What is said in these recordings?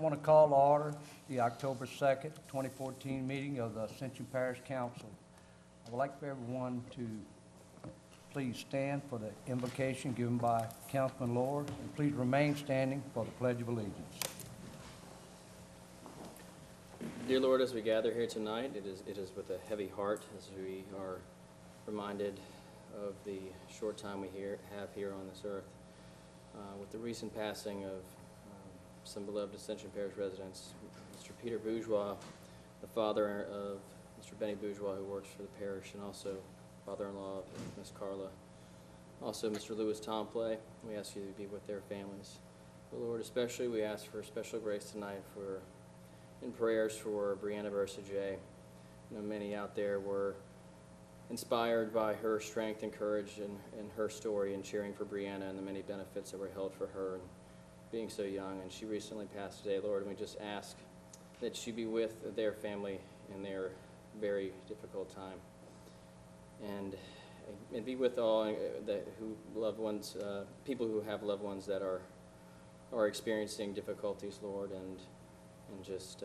want to call to order the October 2nd, 2014 meeting of the Ascension Parish Council. I would like for everyone to please stand for the invocation given by Councilman Lord, and please remain standing for the Pledge of Allegiance. Dear Lord, as we gather here tonight, it is with a heavy heart as we are reminded of the short time we have here on this earth. With the recent passing of some beloved Ascension Parish residents, Mr. Peter Bourgeois, the father of Mr. Benny Bourgeois, who works for the parish, and also father-in-law of Miss Carla, also Mr. Louis Tomplay. We ask you to be with their families. But Lord, especially we ask for special grace tonight in prayers for Brianna Versajay. I know many out there were inspired by her strength and courage and her story, and cheering for Brianna and the many benefits that were held for her and being so young. And she recently passed today, Lord, and we just ask that she be with their family in their very difficult time, and be with all people who have loved ones that are experiencing difficulties, Lord, and just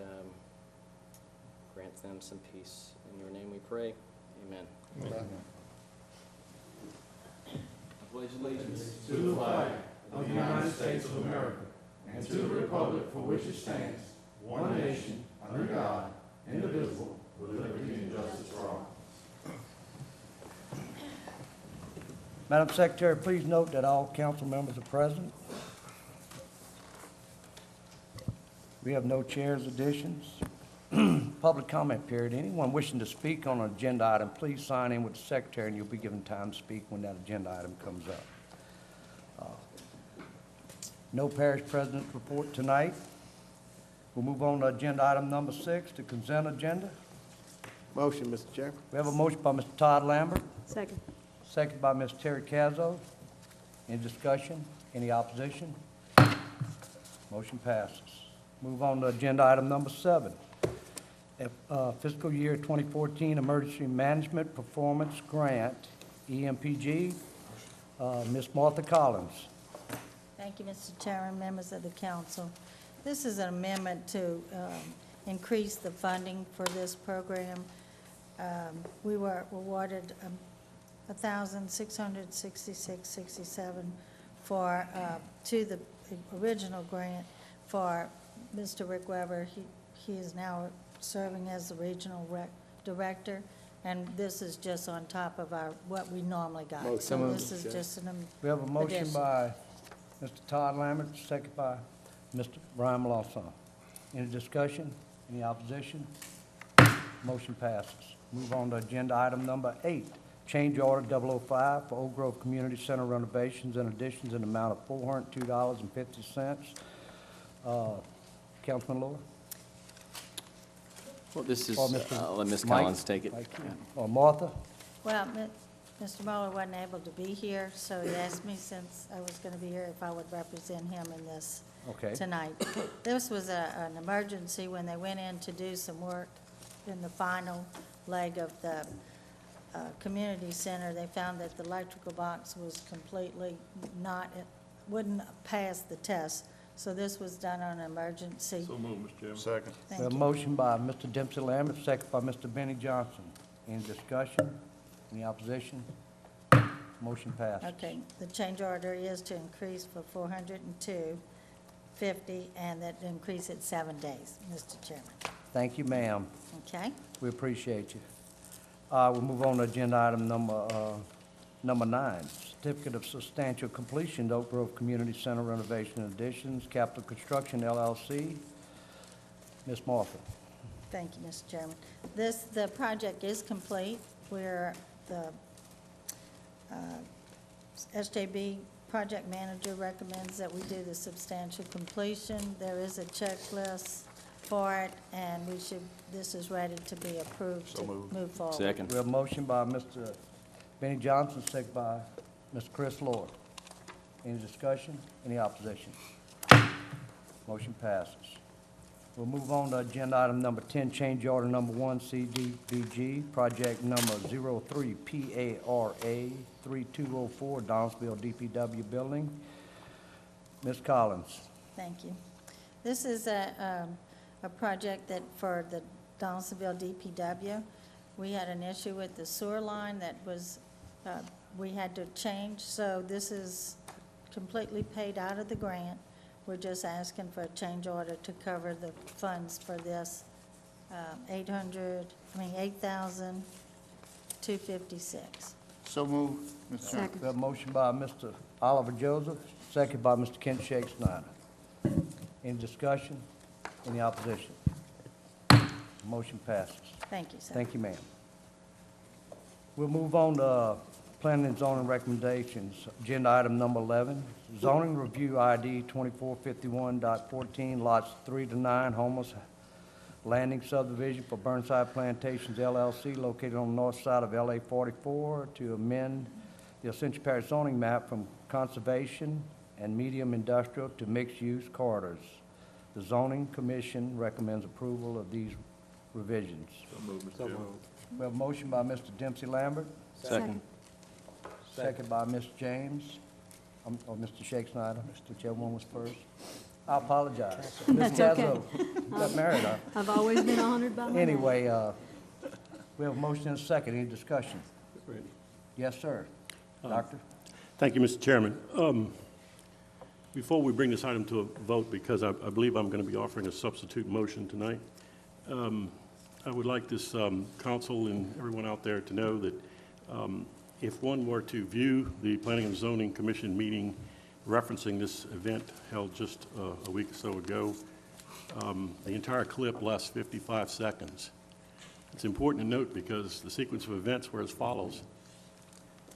grant them some peace. In your name we pray. Amen. Amen. I pledge allegiance to the flag of the United States of America and to the republic for which it stands, one nation, under God, indivisible, with liberty and justice for all. Madam Secretary, please note that all council members are present. We have no chairs additions. Public comment period. Anyone wishing to speak on an agenda item, please sign in with the secretary and you'll be given time to speak when that agenda item comes up. No parish president's report tonight. We'll move on to agenda item number 6, the consent agenda. Motion, Mr. Chair. We have a motion by Mr. Todd Lambert. Second. Second by Ms. Terry Cazzo. Any discussion? Any opposition? Motion passes. Move on to agenda item number 7. Fiscal year 2014 Emergency Management Performance Grant, EMPG. Ms. Martha Collins. Thank you, Mr. Chairman, members of the council. This is an amendment to increase the funding for this program. We were awarded $1,666.67 to the original grant for Mr. Rick Weber. He is now serving as the regional director, and this is just on top of what we normally got. Motion. So this is just an We have a motion addition. by Mr. Todd Lambert, second by Mr. Brian Melanson. Any discussion? Any opposition? Motion passes. Move on to agenda item number 8. Change order 005 for Oak Grove Community Center renovations and additions in the amount of $402.50. Councilman Lord? Well, this is, Or Mr. I'll let Ms. Mike? Collins take it. Or Martha? Well, Mr. Mueller wasn't able to be here, so he asked me, since I was going to be here, if I would represent him in this Okay. tonight. This was an emergency when they went in to do some work in the final leg of the community center. They found that the electrical box was completely wouldn't pass the test. So this was done on an emergency. So move, Mr. Chairman. Second. We Thank have a you. motion by Mr. Dempsey Lambert, second by Mr. Benny Johnson. Any discussion? Any opposition? Motion passed. Okay, the change order is to increase for $402.50, and that increase it 7 days, Mr. Chairman. Thank you, ma'am. Okay? We appreciate you. We'll move on to agenda item number 9. Certificate of Substantial Completion, Oak Grove Community Center renovation and additions, Capital Construction LLC. Ms. Martha. Thank you, Mr. Chairman. The project is complete. The SJB project manager recommends that we do the substantial completion. There is a checklist for it, and this is ready to be approved to move forward. Second. We have a motion by Mr. Benny Johnson, second by Mr. Chris Lord. Any discussion? Any opposition? Motion passes. We'll move on to agenda item number 10, change order number 1, CDBG, project number 03PARA3204, Donaldsville DPW building. Ms. Collins. Thank you. This is a project that for the Donaldsonville DPW. We had an issue with the sewer line that was, we had to change, so this is completely paid out of the grant. We're just asking for a change order to cover the funds for this, $8,256. So move, Mr. Chairman. We have a motion by Mr. Oliver Joseph, second by Mr. Kent Shake Snyder. Any discussion? Any opposition? Motion passes. Thank you, sir. Thank you, ma'am. We'll move on to planning and zoning recommendations. Agenda item number 11, zoning review ID 2451.14, lots 3 to 9, homeless landing subdivision for Burnside Plantations LLC located on the north side of LA 44 to amend the Ascension Parish zoning map from conservation and medium industrial to mixed-use corridors. The zoning commission recommends approval of these revisions. So moved. We have a motion by Mr. Dempsey Lambert, Second. second by Mr. James, or Mr. Shake Snyder, whichever one was first. I apologize. Ms. That's okay. Gazzo, got married, huh? I've always been honored by my name. Anyway, we have a motion and a second. Any discussion? Yes, sir. Doctor? Thank you, Mr. Chairman. Before we bring this item to a vote, because I believe I'm going to be offering a substitute motion tonight, I would like this council and everyone out there to know that if one were to view the Planning and Zoning Commission meeting referencing this event held just a week or so ago, the entire clip lasts 55 seconds. It's important to note because the sequence of events were as follows.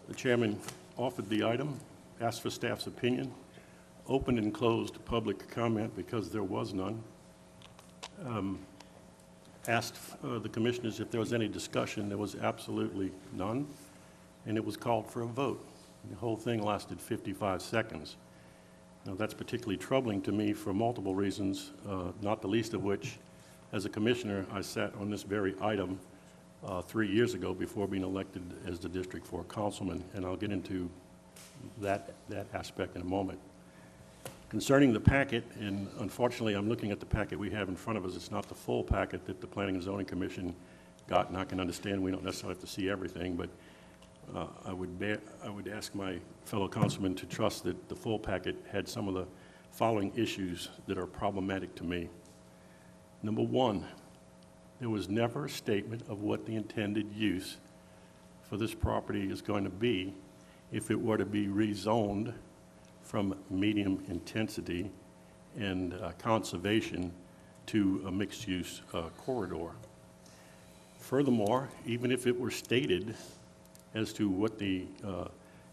The chairman offered the item, asked for staff's opinion, opened and closed public comment because there was none, asked the commissioners if there was any discussion. There was absolutely none, and it was called for a vote. The whole thing lasted 55 seconds. Now, that's particularly troubling to me for multiple reasons, not the least of which, as a commissioner, I sat on this very item 3 years ago before being elected as the District 4 councilman, and I'll get into that aspect in a moment. Concerning the packet, and unfortunately I'm looking at the packet we have in front of us, it's not the full packet that the Planning and Zoning Commission got, and I can understand we don't necessarily have to see everything, but I would ask my fellow councilmen to trust that the full packet had some of the following issues that are problematic to me. Number one, there was never a statement of what the intended use for this property is going to be if it were to be rezoned from medium intensity and conservation to a mixed-use corridor. Furthermore, even if it were stated as to what the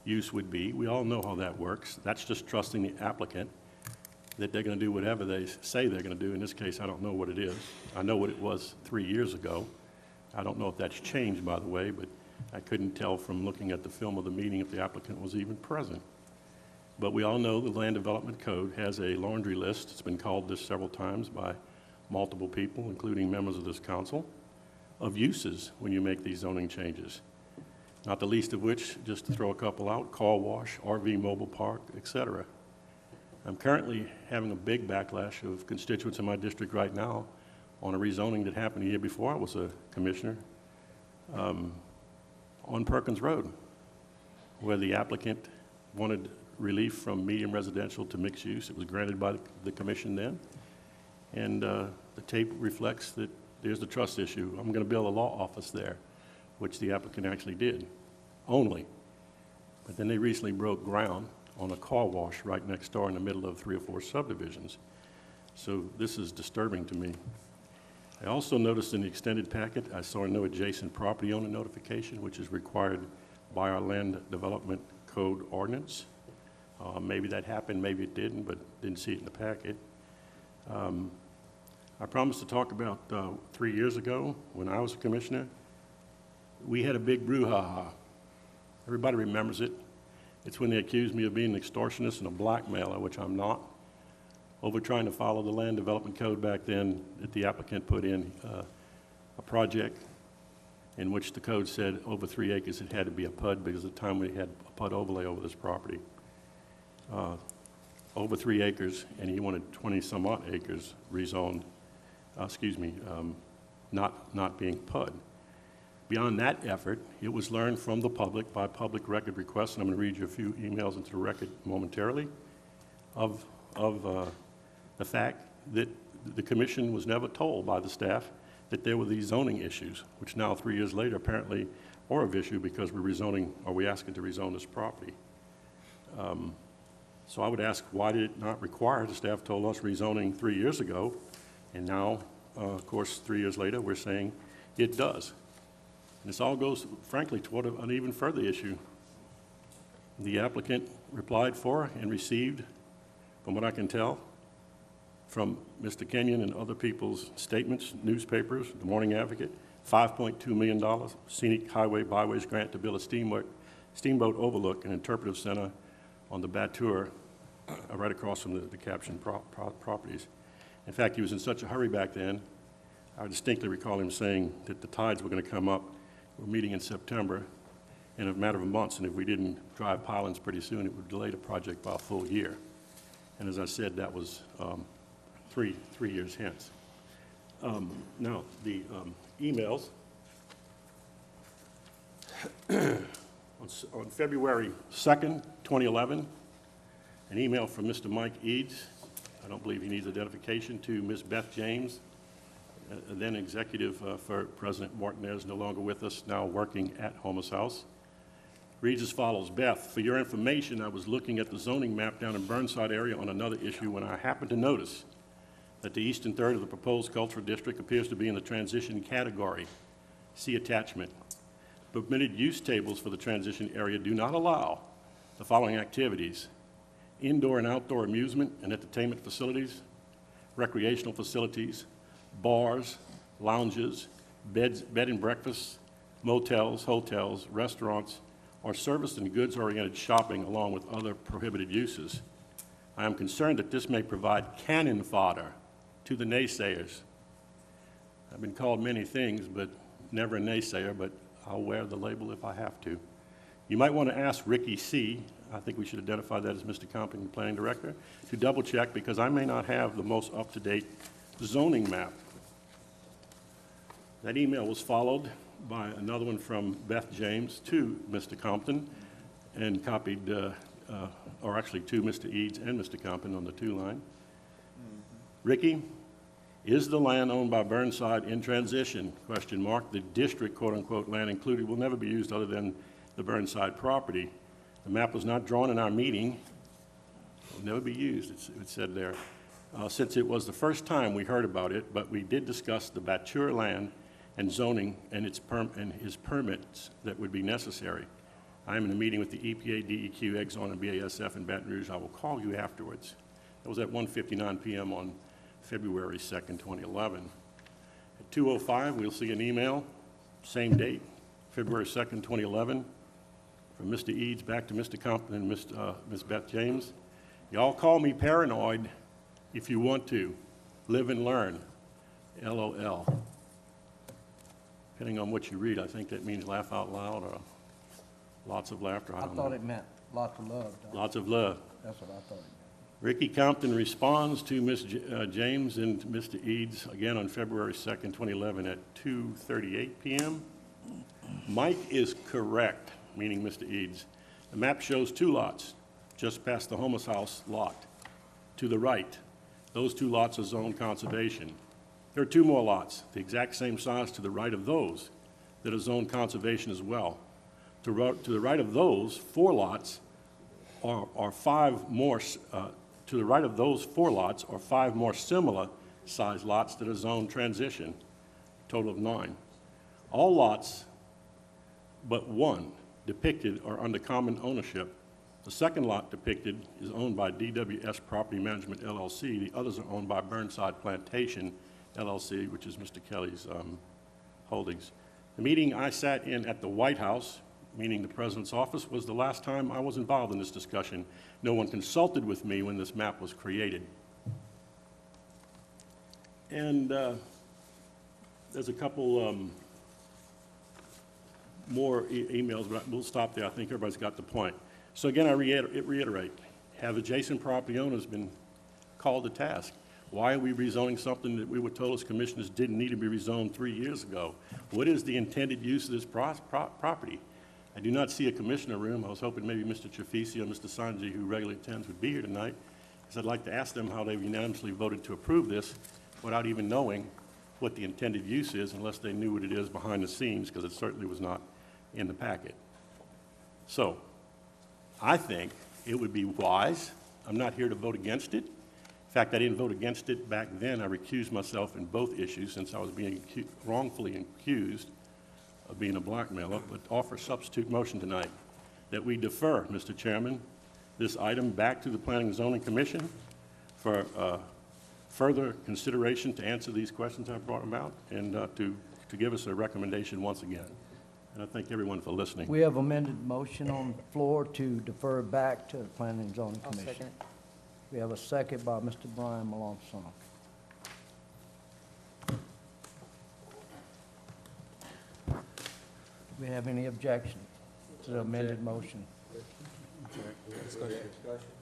use would be, we all know how that works. That's just trusting the applicant that they're going to do whatever they say they're going to do. In this case, I don't know what it is. I know what it was 3 years ago. I don't know if that's changed, by the way, but I couldn't tell from looking at the film of the meeting if the applicant was even present. But we all know the Land Development Code has a laundry list. It's been called this several times by multiple people, including members of this council, of uses when you make these zoning changes. Not the least of which, just to throw a couple out, car wash, RV mobile park, etc. I'm currently having a big backlash of constituents in my district right now on a rezoning that happened a year before I was a commissioner on Perkins Road, where the applicant wanted relief from medium residential to mixed use. It was granted by the commission then, and the tape reflects that there's the trust issue. I'm going to build a law office there, which the applicant actually did, only. But then they recently broke ground on a car wash right next door in the middle of 3 or 4 subdivisions. So this is disturbing to me. I also noticed in the extended packet, I saw no adjacent property owner notification, which is required by our Land Development Code ordinance. Maybe that happened, maybe it didn't, but didn't see it in the packet. I promised to talk about 3 years ago when I was a commissioner. We had a big brouhaha. Everybody remembers it. It's when they accused me of being an extortionist and a blackmailer, which I'm not, over trying to follow the Land Development Code back then that the applicant put in a project in which the code said over 3 acres it had to be a PUD because at the time we had a PUD overlay over this property. over 3 acres, and he wanted 20-some-odd acres rezoned, not being PUD. Beyond that effort, it was learned from the public by public record requests, and I'm going to read you a few emails into the record momentarily, of the fact that the commission was never told by the staff that there were these zoning issues, which now 3 years later apparently are of issue because we're rezoning, or we're asking to rezone this property. So I would ask, why did it not require? The staff told us rezoning 3 years ago, and now, of course, 3 years later, we're saying it does. And this all goes, frankly, toward an even further issue. The applicant replied for and received, from what I can tell, from Mr. Kenyon and other people's statements, newspapers, the Morning Advocate, $5.2 million scenic highway byways grant to build a steamboat overlook and interpretive center on the Batur, right across from the captioned properties. In fact, he was in such a hurry back then, I distinctly recall him saying that the tides were going to come up. We're meeting in September in a matter of months, and if we didn't drive pilings pretty soon, it would delay the project by a full year. And as I said, that was three years hence. Now, the emails. On February 2nd, 2011, an email from Mr. Mike Eads. I don't believe he needs identification, to Ms. Beth James, then executive for President Martinez, no longer with us, now working at Homeless House. Reads as follows: Beth, for your information, I was looking at the zoning map down in Burnside area on another issue when I happened to notice that the eastern third of the proposed cultural district appears to be in the transition category. See attachment. Permitted use tables for the transition area do not allow the following activities: indoor and outdoor amusement and entertainment facilities, recreational facilities, bars, lounges, bed and breakfasts, motels, hotels, restaurants, or service and goods-oriented shopping, along with other prohibited uses. I am concerned that this may provide cannon fodder to the naysayers. I've been called many things, but never a naysayer, but I'll wear the label if I have to. You might want to ask Ricky C., I think we should identify that as Mr. Compton, Planning Director, to double check, because I may not have the most up-to-date zoning map. That email was followed by another one from Beth James to Mr. Compton, and copied, or actually to Mr. Eads and Mr. Compton on the two-line. Ricky, is the land owned by Burnside in transition? Question mark. The district, quote-unquote, land included will never be used other than the Burnside property. The map was not drawn in our meeting. It will never be used, it said there. Since it was the first time we heard about it, but we did discuss the Batur land and zoning and his permits that would be necessary. I am in a meeting with the EPA, DEQ, Exxon, and BASF in Baton Rouge. I will call you afterwards. That was at 1:59 p.m. on February 2nd, 2011. At 2:05, we'll see an email, same date, February 2nd, 2011, from Mr. Eads back to Mr. Compton and Ms. Beth James. Y'all call me paranoid if you want to. Live and learn, LOL. Depending on what you read, I think that means laugh out loud or lots of laughter. I don't know. thought it meant lots of love. Lots of love. That's what I thought it meant. Ricky Compton responds to Ms. James and Mr. Eads again on February 2nd, 2011 at 2:38 p.m. Mike is correct, meaning Mr. Eads. The map shows 2 lots just past the Homeless House lot to the right. Those 2 lots are zoned conservation. There are 2 more lots, the exact same size to the right of those, that are zoned conservation as well. To the right of those 4 lots are 5 more, to the right of those 4 lots are 5 more similar sized lots that are zoned transition, total of 9. All lots but one depicted are under common ownership. The second lot depicted is owned by DWS Property Management, LLC. The others are owned by Burnside Plantation, LLC, which is Mr. Kelly's holdings. The meeting I sat in at the White House, meaning the President's office, was the last time I was involved in this discussion. No one consulted with me when this map was created. And there's a couple more emails, but we'll stop there. I think everybody's got the point. So again, I reiterate, have adjacent property owners been called to task? Why are we rezoning something that we were told as commissioners didn't need to be rezoned 3 years ago? What is the intended use of this property? I do not see a commissioner room. I was hoping maybe Mr. Trafisi or Mr. Sanji, who regularly attends, would be here tonight, because I'd like to ask them how they unanimously voted to approve this without even knowing what the intended use is, unless they knew what it is behind the scenes, because it certainly was not in the packet. So, I think it would be wise. I'm not here to vote against it. In fact, I didn't vote against it back then. I recused myself in both issues since I was being wrongfully accused of being a blackmailer, but offer substitute motion tonight that we defer, Mr. Chairman, this item back to the Planning and Zoning Commission for further consideration to answer these questions I brought about and to give us a recommendation once again. And I thank everyone for listening. We have amended motion on the floor to defer back to the Planning and Zoning I'll Commission. second it. We have a second by Mr. Brian Malonson. Do we have any objection to the amended motion?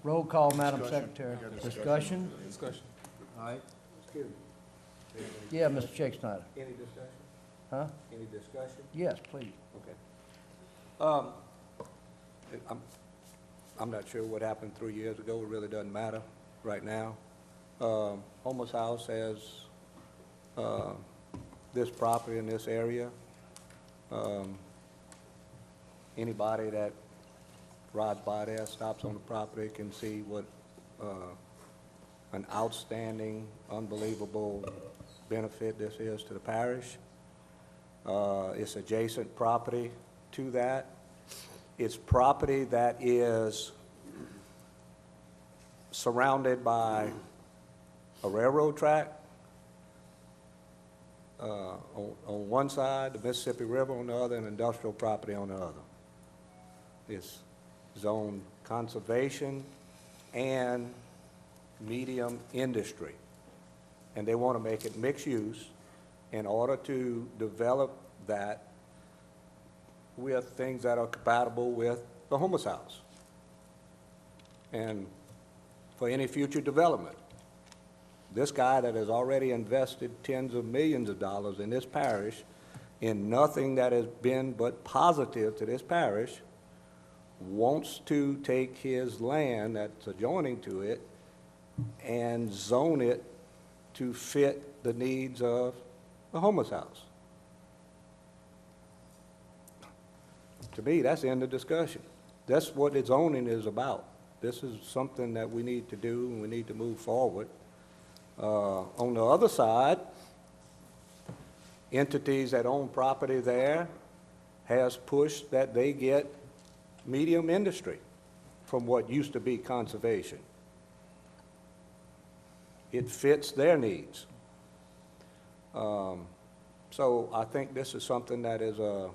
Roll call, Madam Secretary. Discussion? Discussion. All right. Yeah, Mr. Shake Snyder. Any discussion? Huh? Any discussion? Yes, please. Okay. I'm not sure what happened 3 years ago. It really doesn't matter right now. Homeless House has this property in this area. Anybody that rides by there, stops on the property, can see what an outstanding, unbelievable benefit this is to the parish. It's adjacent property to that. It's property that is surrounded by a railroad track on one side, the Mississippi River on the other, and industrial property on the other. It's zoned conservation and medium industry. And they want to make it mixed use in order to develop that with things that are compatible with the homeless house and for any future development. This guy that has already invested tens of millions of dollars in this parish in nothing that has been but positive to this parish wants to take his land that's adjoining to it and zone it to fit the needs of the homeless house. To me, that's the end of discussion. That's what the zoning is about. This is something that we need to do, and we need to move forward. On the other side, entities that own property there has pushed that they get medium industry from what used to be conservation. It fits their needs. So I think this is something that is a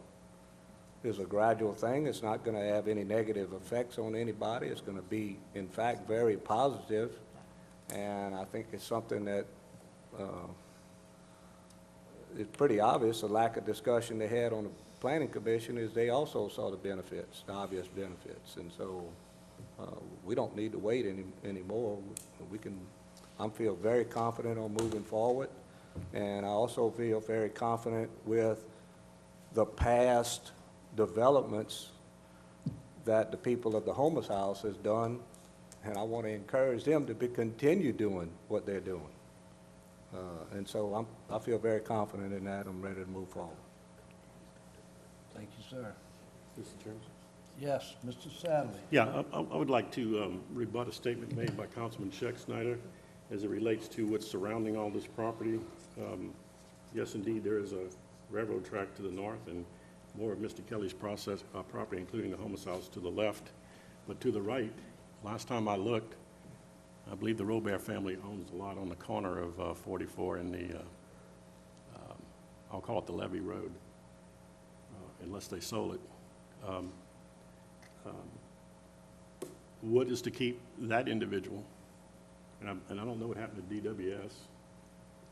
gradual thing. It's not going to have any negative effects on anybody. It's going to be, in fact, very positive. And I think it's something that is pretty obvious. The lack of discussion they had on the Planning Commission is they also saw the benefits, the obvious benefits. And so we don't need to wait anymore. I feel very confident on moving forward. And I also feel very confident with the past developments that the people of the homeless house has done, and I want to encourage them to continue doing what they're doing. And so I feel very confident in that. I'm ready to move forward. Thank you, sir. Mr. Chairman? Yes, Mr. Sadler. Yeah, I would like to rebut a statement made by Councilman Scheck Snyder as it relates to what's surrounding all this property. Yes, indeed, there is a railroad track to the north and more of Mr. Kelly's property, including the homeless house, to the left. But to the right, last time I looked, I believe the Robert family owns a lot on the corner of 44 and the, I'll call it the Levee Road, unless they sold it. What is to keep that individual, and I don't know what happened to DWS,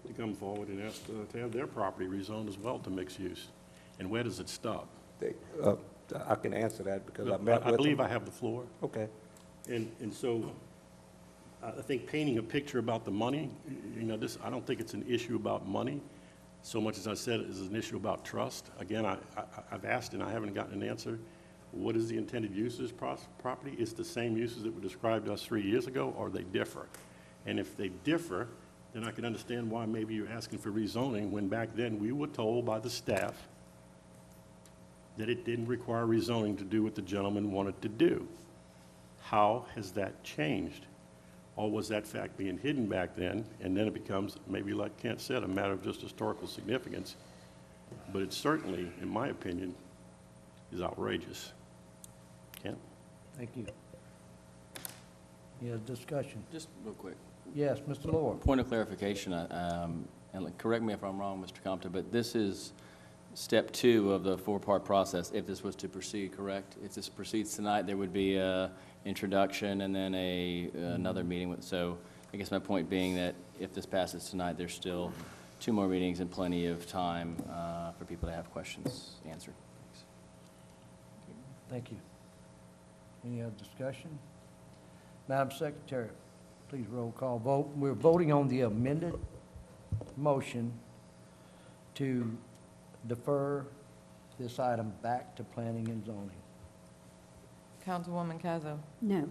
to come forward and ask to have their property rezoned as well to mixed use? And where does it stop? I can answer that because I met with them. I believe I have the floor. Okay. And so I think painting a picture about the money, I don't think it's an issue about money so much as I said it is an issue about trust. Again, I've asked and I haven't gotten an answer. What is the intended use of this property? It's the same uses that were described to us 3 years ago, or they differ? And if they differ, then I can understand why maybe you're asking for rezoning, when back then we were told by the staff that it didn't require rezoning to do what the gentleman wanted to do. How has that changed? Or was that fact being hidden back then, and then it becomes, maybe like Kent said, a matter of just historical significance? But it certainly, in my opinion, is outrageous. Kent? Thank you. Any other discussion? Just real quick, Yes, Mr. Lord. point of clarification, and correct me if I'm wrong, Mr. Compton, but this is step 2 of the 4-part process, if this was to proceed, correct? If this proceeds tonight, there would be a introduction and then another meeting with, so I guess my point being that if this passes tonight, there's still 2 more meetings and plenty of time for people to have questions answered. Thank you. Any other discussion? Madam Secretary, please roll call vote. We're voting on the amended motion to defer this item back to planning and zoning. Councilwoman Cazo. No.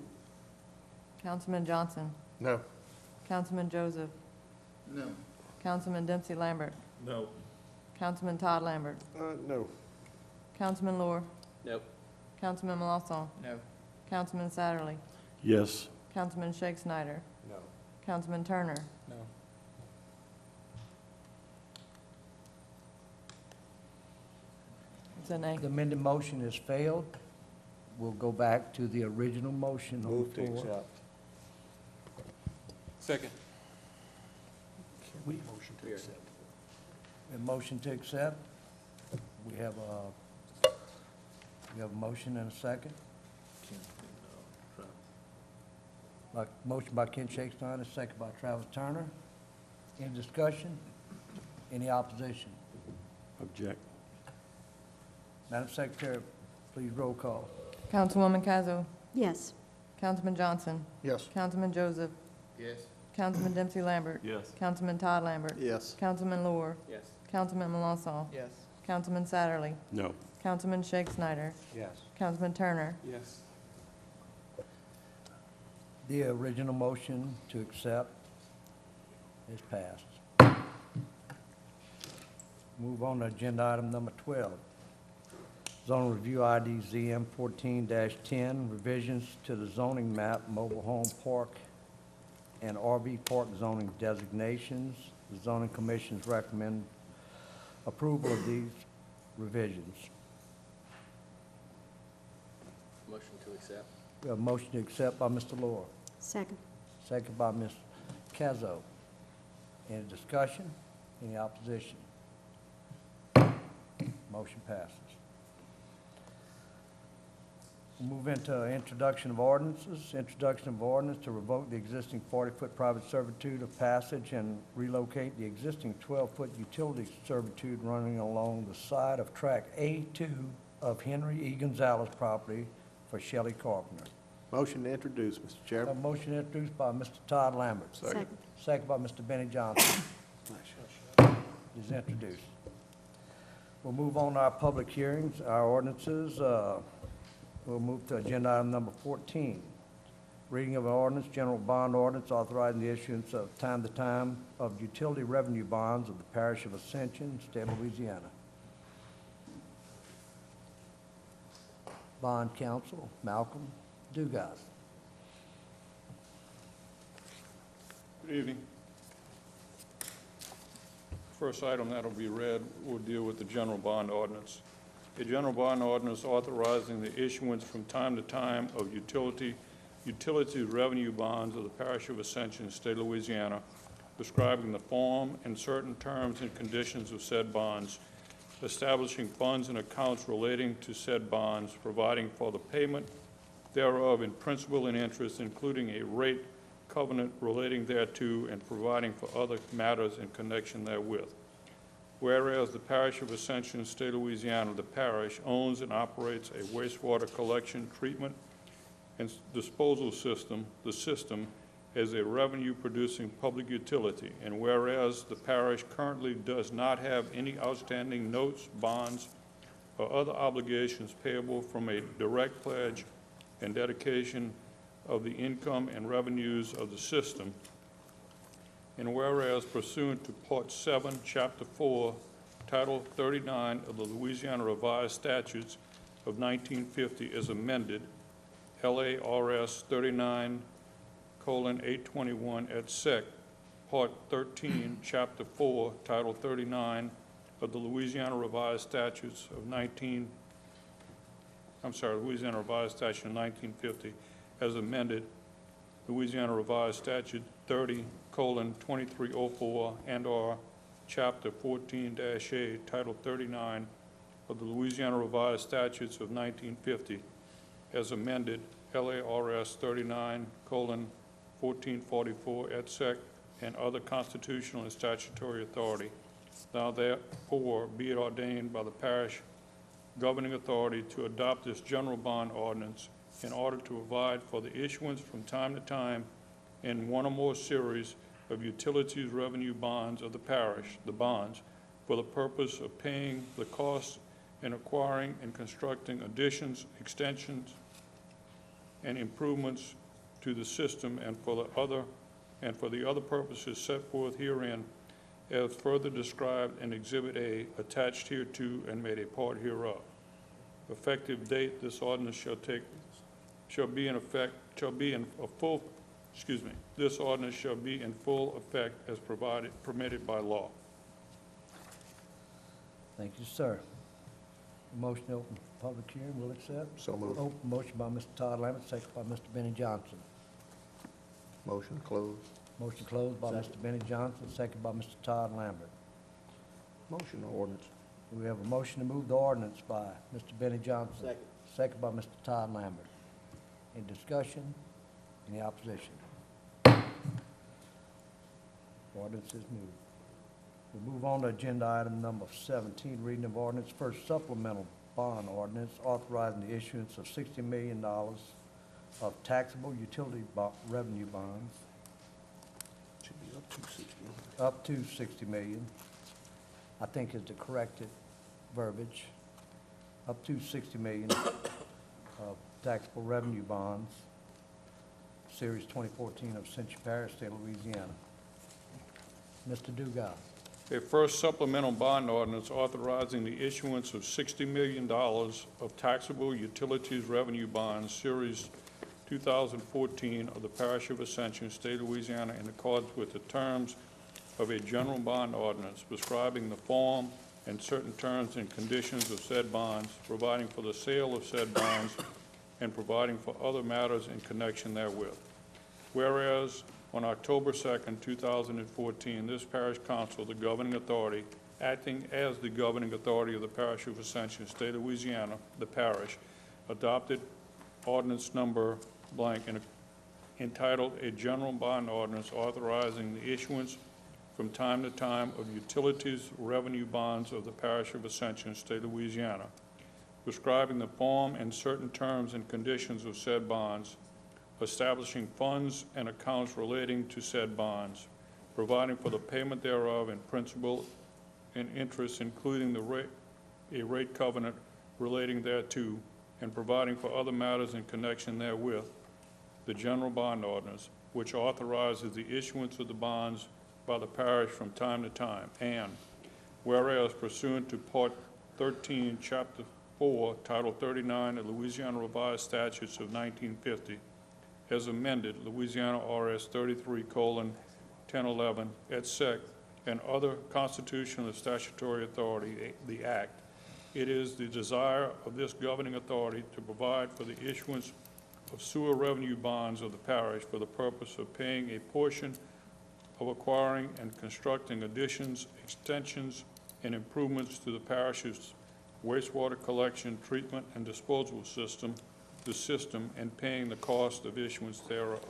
Councilman Johnson. No. Councilman Joseph. No. Councilman Dempsey Lambert. No. Councilman Todd Lambert. No. Councilman Lohr. Nope. Councilman Molasson. No. Councilman Satterley. Yes. Councilman Shake Snyder. No. Councilman Turner. No. It's a nay. The amended motion has failed. We'll go back to the original motion on Move the to floor. accept. Second. Motion to accept. A motion to accept. We have a motion and a second. Motion by Ken Shake Snyder, second by Travis Turner. Any discussion? Any opposition? Object. Madam Secretary, please roll call. Councilwoman Cazo. Yes. Councilman Johnson. Yes. Councilman Joseph. Yes. Councilman Dempsey Lambert. Yes. Councilman Todd Lambert. Yes. Councilman Lohr. Yes. Councilman Molasson. Yes. Councilman Satterley. No. Councilman Shake Snyder. Yes. Councilman Turner. Yes. The original motion to accept is passed. Move on to agenda item number 12. Zone review ID ZM 14-10, revisions to the zoning map, mobile home park and RV park zoning designations. The zoning commissions recommend approval of these revisions. Motion to accept. We have a motion to accept by Mr. Lohr, Second. second by Ms. Cazo. Any discussion? Any opposition? Motion passes. We'll move into introduction of ordinances. Introduction of ordinance to revoke the existing 40-foot private servitude of passage and relocate the existing 12-foot utility servitude running along the side of track A2 of Henry E. Gonzalez property for Shelley Carpenter. Motion to introduce, Mr. A Chairman. motion introduced by Mr. Todd Lambert. Second. Second by Mr. Benny Johnson. Is introduced. We'll move on to our public hearings, our ordinances. We'll move to agenda item number 14. Reading of an ordinance, general bond ordinance authorizing the issuance of time to time of utility revenue bonds of the Parish of Ascension, State of Louisiana. Bond counsel, Malcolm Dugas. Good evening. First item that'll be read will deal with the general bond ordinance. A general bond ordinance authorizing the issuance from time to time of utility revenue bonds of the Parish of Ascension, State of Louisiana, describing the form and certain terms and conditions of said bonds, establishing funds and accounts relating to said bonds, providing for the payment thereof in principal and interest, including a rate covenant relating thereto, and providing for other matters in connection therewith. Whereas the Parish of Ascension, State of Louisiana, the parish owns and operates a wastewater collection, treatment, and disposal system, the system, as a revenue-producing public utility. And whereas the parish currently does not have any outstanding notes, bonds, or other obligations payable from a direct pledge and dedication of the income and revenues of the system. And whereas pursuant to Part 7, Chapter 4, Title 39 of the Louisiana Revised Statutes of 1950 as amended, LARS 39:821 et seq., Part 13, Chapter 4, Title 39 of the Louisiana Revised Statutes of Louisiana Revised Statute of 1950 as amended, Louisiana Revised Statute 30:2304 and/or Chapter 14-A, Title 39 of the Louisiana Revised Statutes of 1950 as amended, LARS 39:1444 et seq., and other constitutional and statutory authority. Now therefore be it ordained by the parish governing authority to adopt this general bond ordinance in order to provide for the issuance from time to time in one or more series of utilities revenue bonds of the parish, the bonds, for the purpose of paying the costs in acquiring and constructing additions, extensions, and improvements to the system and for the other purposes set forth herein as further described in Exhibit A attached hereto and made a part hereof. Effective date, this ordinance shall be in full effect as permitted by law. Thank you, sir. Motion to open public hearing, will accept. So moved. Motion by Mr. Todd Lambert, second by Mr. Benny Johnson. Motion closed. Motion closed by Mr. Benny Johnson, second by Mr. Todd Lambert. Motion on ordinance. We have a motion to move the ordinance by Mr. Benny Johnson. Second. Second by Mr. Todd Lambert. Any discussion? Any opposition? Ordinance is moved. We'll move on to agenda item number 17, reading of ordinance, first supplemental bond ordinance authorizing the issuance of $60 million of taxable utility revenue bonds, Should be up to 60. up to $60 million, I think is the corrected verbiage, up to $60 million of taxable revenue bonds, Series 2014 of Ascension Parish, State of Louisiana. Mr. Dugas. A first supplemental bond ordinance authorizing the issuance of $60 million of taxable utilities revenue bonds, Series 2014 of the Parish of Ascension, State of Louisiana, in accordance with the terms of a general bond ordinance prescribing the form and certain terms and conditions of said bonds, providing for the sale of said bonds, and providing for other matters in connection therewith. Whereas on October 2nd, 2014, this parish council, the governing authority, acting as the governing authority of the Parish of Ascension, State of Louisiana, the parish, adopted ordinance number blank entitled A General Bond Ordinance Authorizing the Issuance from time to time of utilities revenue bonds of the Parish of Ascension, State of Louisiana, prescribing the form and certain terms and conditions of said bonds, establishing funds and accounts relating to said bonds, providing for the payment thereof in principal and interest, including a rate covenant relating thereto, and providing for other matters in connection therewith, the general bond ordinance, which authorizes the issuance of the bonds by the parish from time to time. And whereas pursuant to Part 13, Chapter 4, Title 39 of Louisiana Revised Statutes of 1950, as amended, Louisiana RS 33:1011 et seq., and other constitutional and statutory authority, the Act, it is the desire of this governing authority to provide for the issuance of sewer revenue bonds of the parish for the purpose of paying a portion of acquiring and constructing additions, extensions, and improvements to the parish's wastewater collection, treatment, and disposal system, and paying the cost of issuance thereof.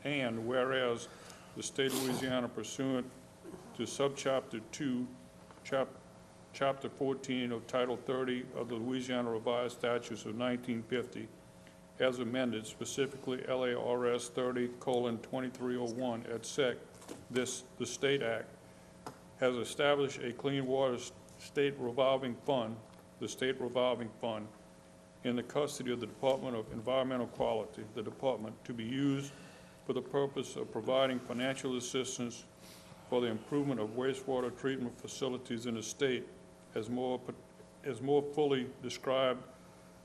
And whereas the state of Louisiana pursuant to subchapter 2, chapter 14 of Title 30 of the Louisiana Revised Statutes of 1950, as amended, specifically LARS 30:2301 et sec. The State Act has established a Clean Water State Revolving Fund, the State Revolving Fund, in the custody of the Department of Environmental Quality, the department, to be used for the purpose of providing financial assistance for the improvement of wastewater treatment facilities in the state, as more fully described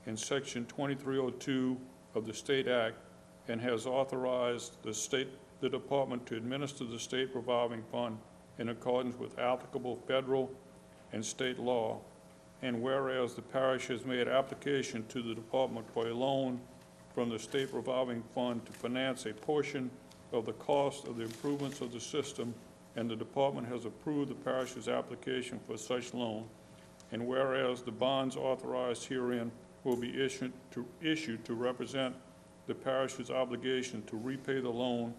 in Section 2302 of the State Act, and has authorized the department to administer the State Revolving Fund in accordance with applicable federal and state law. And whereas the parish has made application to the department for a loan from the State Revolving Fund to finance a portion of the cost of the improvements of the system, and the department has approved the parish's application for such loan. And whereas the bonds authorized herein will be issued to represent the parish's obligation to repay the loan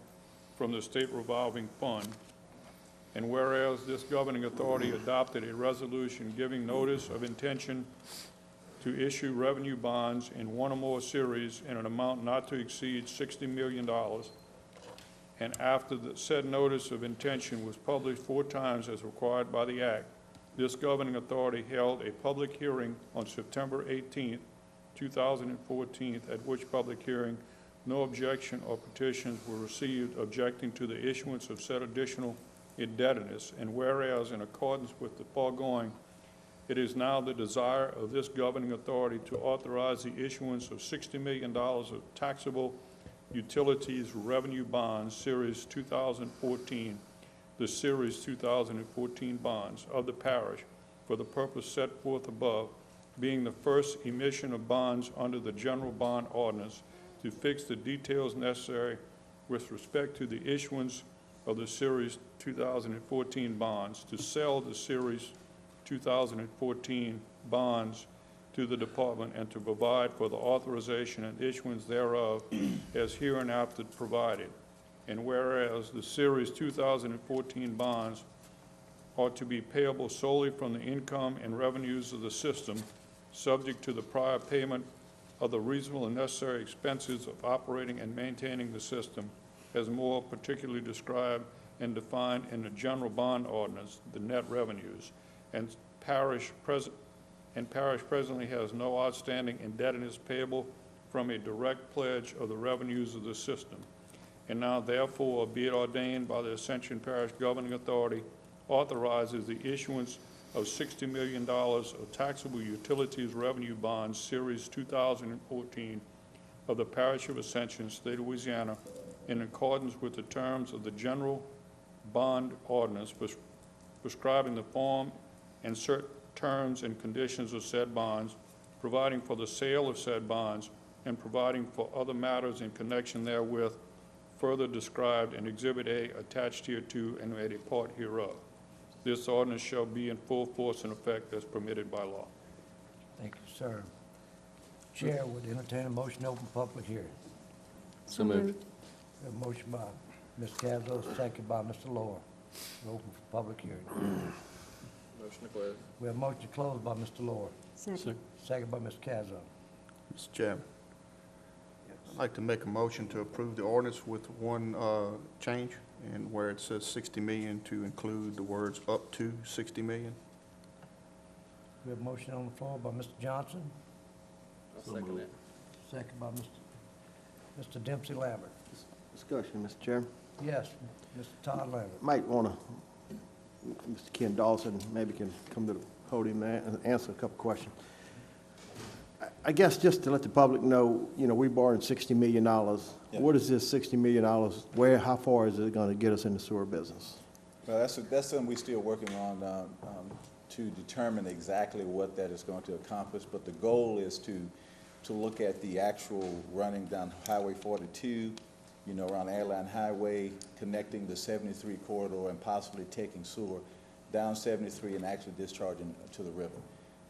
from the State Revolving Fund. And whereas this governing authority adopted a resolution giving notice of intention to issue revenue bonds in one or more series in an amount not to exceed $60 million, and after the said notice of intention was published 4 times as required by the Act, this governing authority held a public hearing on September 18, 2014, at which public hearing no objection or petitions were received objecting to the issuance of said additional indebtedness. And whereas, in accordance with the foregoing, it is now the desire of this governing authority to authorize the issuance of $60 million of taxable utilities revenue bonds, Series 2014, the Series 2014 bonds of the parish for the purpose set forth above, being the first emission of bonds under the general bond ordinance, to fix the details necessary with respect to the issuance of the Series 2014 bonds, to sell the Series 2014 bonds to the department, and to provide for the authorization and issuance thereof as hereinafter provided. And whereas the Series 2014 bonds are to be payable solely from the income and revenues of the system, subject to the prior payment of the reasonable and necessary expenses of operating and maintaining the system, as more particularly described and defined in the general bond ordinance, the net revenues, and parish presently has no outstanding indebtedness payable from a direct pledge of the revenues of the system. And now therefore be it ordained by the Ascension Parish Governing Authority authorizes the issuance of $60 million of taxable utilities revenue bonds, Series 2014, of the Parish of Ascension, State of Louisiana, in accordance with the terms of the General Bond Ordinance, prescribing the form and certain terms and conditions of said bonds, providing for the sale of said bonds, and providing for other matters in connection therewith, further described in Exhibit A attached hereto and made a part hereof. This ordinance shall be in full force and effect as permitted by law. Thank you, sir. Chair would entertain a motion to open public hearing. So moved. We have a motion by Ms. Cazzo, second by Mr. Lohr. Open for public hearing. Motion to close. We have a motion to close by Mr. Lohr, Second. second by Ms. Cazzo. Mr. Chairman, I'd like to make a motion to approve the ordinance with one change, and where it says 60 million to include the words up to 60 million. We have a motion on the floor by Mr. Johnson, I'll second that. second by Mr. Dempsey Lambert. Discussion, Mr. Chairman. Yes, Mr. Todd Lambert. Might want to, Mr. Ken Dawson maybe can come to the podium and answer a couple questions. I guess just to let the public know, we borrowed $60 million. Yeah. What is this $60 million? How far is it going to get us in the sewer business? Well, that's something we're still working on to determine exactly what that is going to accomplish. But the goal is to look at the actual running down Highway 42, around Airline Highway, connecting the 73 corridor and possibly taking sewer down 73 and actually discharging to the river.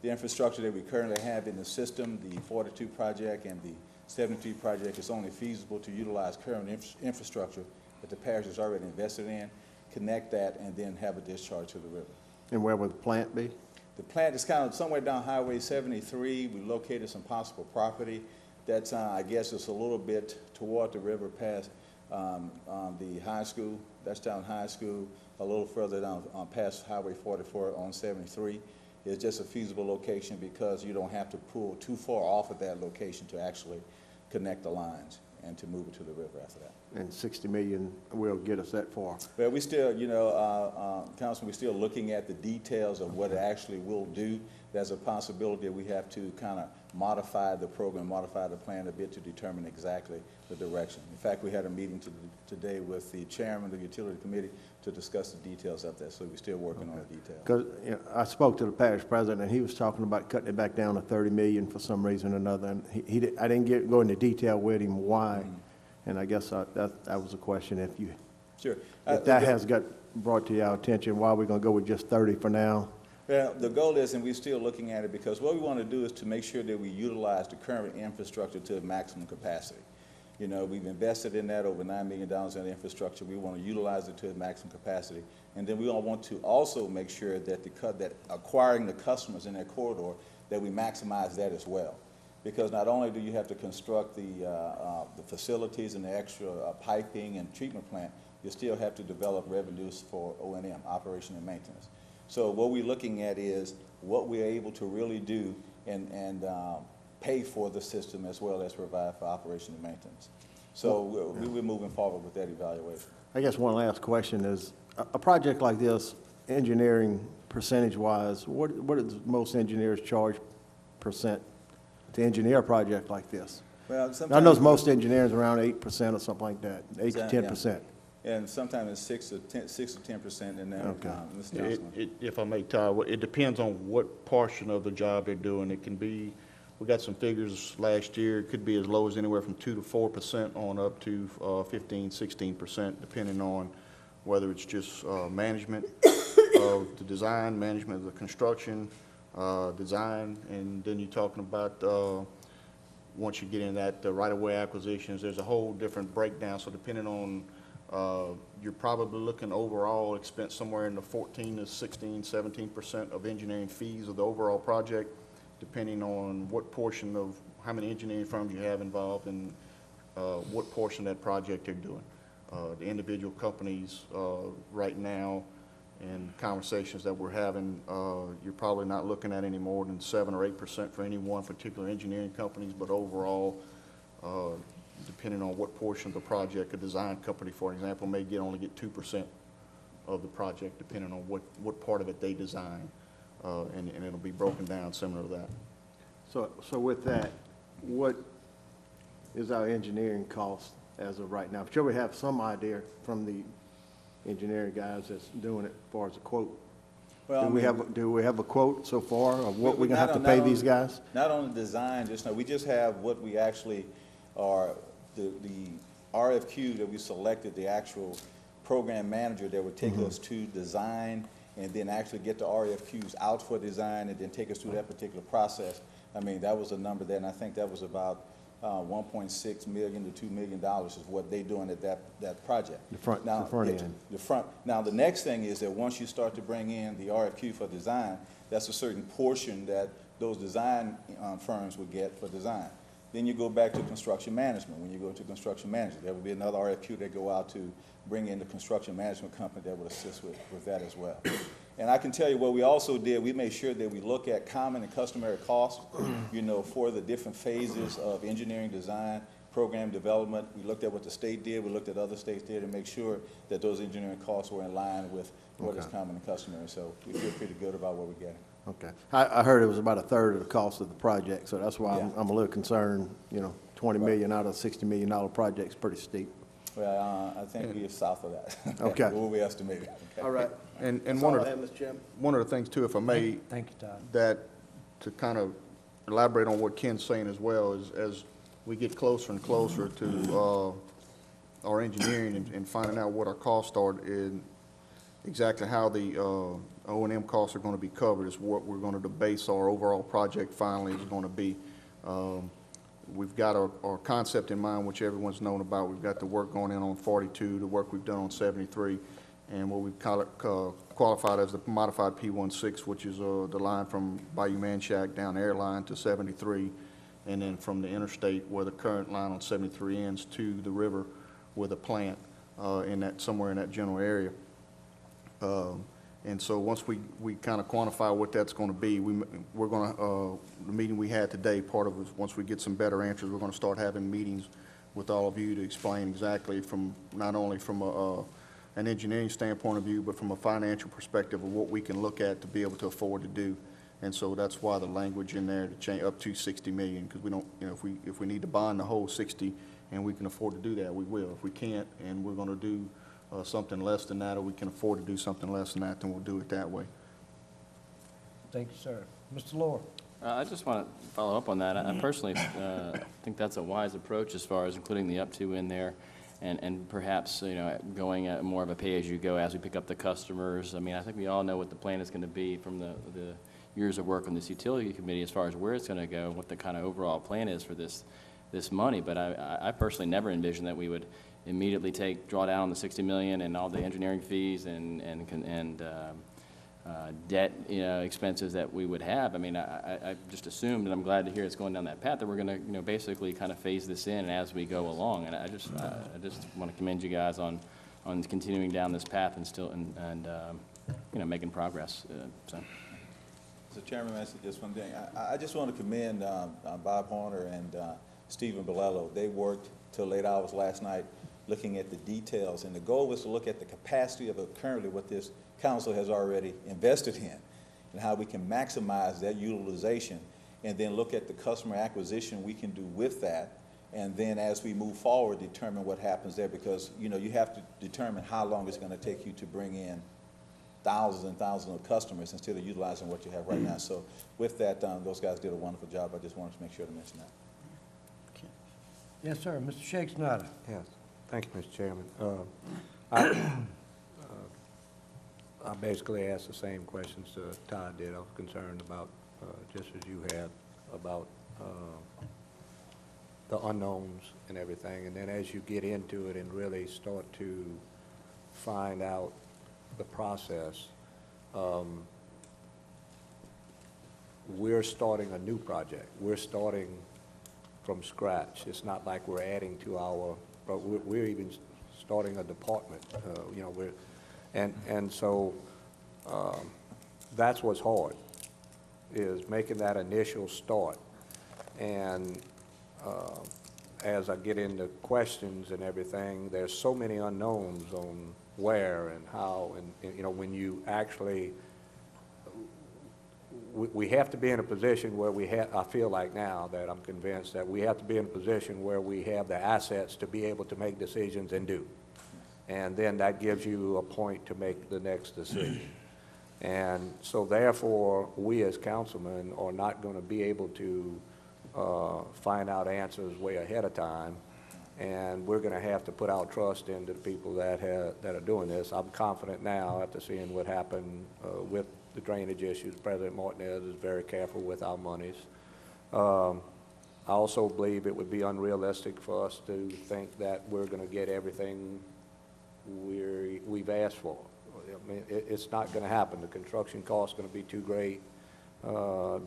The infrastructure that we currently have in the system, the 42 project and the 73 project, is only feasible to utilize current infrastructure that the parish has already invested in, connect that, and then have a discharge to the river. And where would the plant be? The plant is kind of somewhere down Highway 73. We located some possible property That's, I guess it's a little bit toward the river past the high school, that's down High School, a little further down past Highway 44 on 73. It's just a feasible location because you don't have to pull too far off of that location to actually connect the lines and to move it to the river after that. And 60 million will get us that far. But we still, you know, Councilman, we're still looking at the details of what it actually will do. There's a possibility that we have to kind of modify the program, modify the plan a bit to determine exactly the direction. In fact, we had a meeting today with the chairman of the utility committee to discuss the details of that, so we're still working on the details. Because I spoke to the parish president, and he was talking about cutting it back down to 30 million for some reason or another, and I didn't go into detail with him why, and I guess that was a question Sure. if that has got brought to your attention, why are we going to go with just 30 for now? Well, the goal is, and we're still looking at it, because what we want to do is to make sure that we utilize the current infrastructure to maximum capacity. You know, we've invested in that over $9 million in infrastructure. We want to utilize it to its maximum capacity. And then we all want to also make sure that that acquiring the customers in that corridor, that we maximize that as well. Because not only do you have to construct the facilities and the extra piping and treatment plant, you still have to develop revenues for O&M, operation and maintenance. So what we're looking at is what we're able to really do and pay for the system as well as provide for operation and maintenance. So we're moving forward with that evaluation. I guess one last question is, a project like this, engineering percentage-wise, what does most engineers charge percent to engineer a project like this? Well, I know most engineers around 8% or something like that, 8 to 10%. Yeah. And sometimes it's 6 to 10% in there. Okay. If I may, Ty, it depends on what portion of the job they're doing. It can be, we got some figures last year, it could be as low as anywhere from 2 to 4% on up to 15, 16%, depending on whether it's just management of the design, management of the construction, design, and then you're talking about once you get in that, the right-of-way acquisitions, there's a whole different breakdown. So depending on you're probably looking overall expense somewhere in the 14 to 16, 17% of engineering fees of the overall project, depending on what portion of how many engineering firms you have involved and what portion of that project they're doing. The individual companies right now and conversations that we're having, you're probably not looking at any more than 7 or 8% for any one particular engineering companies, but overall, depending on what portion of the project, a design company, for example, may only get 2% of the project, depending on what part of it they design, and it'll be broken down similar to that. So with that, what is our engineering cost as of right now? I'm sure we have some idea from the engineering guys that's doing it as far as a quote. Well, do we have a quote so far of what we're going to have to pay these guys? Not on the design, just now, we just have what we actually are, the RFQ that we selected, the actual program manager that would take us to design and then actually get the RFQs out for design and then take us through that particular process. I mean, that was a number there, and I think that was about $1.6 million to $2 million is what they're doing at that project. The front end. The front. Now, the next thing is that once you start to bring in the RFQ for design, that's a certain portion that those design firms would get for design. Then you go back to construction management. When you go to construction management, there will be another RFQ that go out to bring in the construction management company that would assist with that as well. And I can tell you what we also did, we made sure that we look at common and customary costs, you know, for the different phases of engineering design, program development. We looked at what the state did, we looked at other states did to make sure that those engineering costs were in line with what is common and customary. So we feel pretty good about what we're getting. Okay. I heard it was about a third of the cost of the project, so that's why Yeah. I'm a little concerned, you know, 20 million out of $60 million project's pretty steep. Well, I think we're south of that. Okay. What we estimated. Okay. All right. And That's one all of, I have, Mr. Chairman. one of the things too, if I may, Thank you, Todd. that to kind of elaborate on what Ken's saying as well, is as we get closer and closer to our engineering and finding out what our costs are and exactly how the O&M costs are going to be covered is what we're going to base our overall project finally is going to be. We've got our concept in mind, which everyone's known about. We've got the work going in on 42, the work we've done on 73, and what we've qualified as the modified P16, which is the line from Bayou Manchac down Airline to 73. and then from the interstate where the current line on 73 ends to the river with a plant somewhere in that general area. And so once we kind of quantify what that's going to be, we're going to, the meeting we had today, part of it, once we get some better answers, we're going to start having meetings with all of you to explain exactly from, not only from an engineering standpoint of view, but from a financial perspective of what we can look at to be able to afford to do. And so that's why the language in there to change up to 60 million, because we don't, if we need to bond the whole 60 and we can afford to do that, we will. If we can't and we're going to do something less than that, or we can afford to do something less than that, then we'll do it that way. Thank you, sir. Mr. Lohr? I just want to follow up on that. I personally think that's a wise approach as far as including the up to in there, and perhaps, going at more of a pay-as-you-go as we pick up the customers. I mean, I think we all know what the plan is going to be from the years of work on this utility committee as far as where it's going to go, what the kind of overall plan is for this money. But I personally never envisioned that we would immediately draw down on the 60 million and all the engineering fees and debt, expenses that we would have. I mean, I just assumed, and I'm glad to hear it's going down that path, that we're going to, basically kind of phase this in as we go along. And I just want to commend you guys on continuing down this path and still making progress. Mr. Chairman, I said just one thing. I just want to commend Bob Horner and Stephen Bolello. They worked till late hours last night looking at the details, and the goal was to look at the capacity of currently what this council has already invested in and how we can maximize that utilization, and then look at the customer acquisition we can do with that, and then as we move forward, determine what happens there, because you have to determine how long it's going to take you to bring in thousands and thousands of customers instead of utilizing what you have right now. So with that, those guys did a wonderful job. I just wanted to make sure to mention that. Yes, sir. Mr. Shakes Snyder? Yes, thank you, Mr. Chairman. I basically asked the same questions Todd did. I was concerned about, just as you have, about the unknowns and everything. And then as you get into it and really start to find out the process, we're starting a new project. We're starting from scratch. It's not like we're adding to but we're even starting a department. So that's what's hard, is making that initial start. And as I get into questions and everything, there's so many unknowns on where and how, and when you actually, we have to be in a position where I feel like now that I'm convinced that we have to be in a position where we have the assets to be able to make decisions and do. And then that gives you a point to make the next decision. And so therefore, we as councilmen are not going to be able to find out answers way ahead of time. And we're going to have to put our trust into the people that are doing this. I'm confident now, after seeing what happened with the drainage issues. President Martinez is very careful with our monies. I also believe it would be unrealistic for us to think that we're going to get everything we've asked for. I mean, it's not going to happen. The construction cost is going to be too great.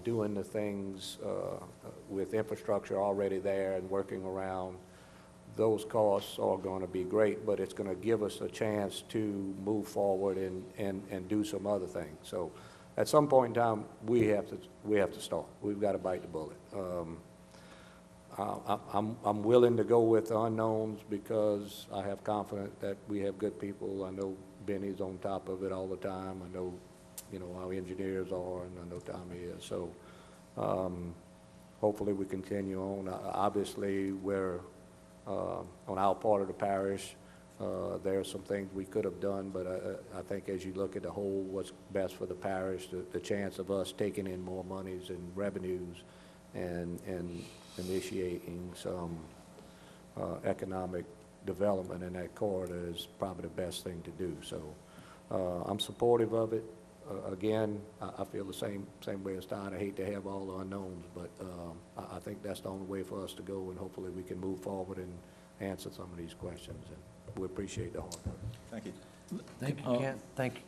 Doing the things with infrastructure already there and working around those costs are going to be great, but it's going to give us a chance to move forward and do some other things. So at some point in time, we have to start. We've got to bite the bullet. I'm willing to go with the unknowns because I have confidence that we have good people. I know Benny's on top of it all the time. I know, our engineers are, and I know Tommy is. So hopefully we continue on. Obviously, we're on our part of the parish, there are some things we could have done, but I think as you look at the whole, what's best for the parish, the chance of us taking in more monies and revenues and initiating some economic development in that corridor is probably the best thing to do. So I'm supportive of it. Again, I feel the same way as Todd. I hate to have all the unknowns, but I think that's the only way for us to go, and hopefully we can move forward and answer some of these questions. And we appreciate the hard work. Thank you. Thank you, Ken. Thank you,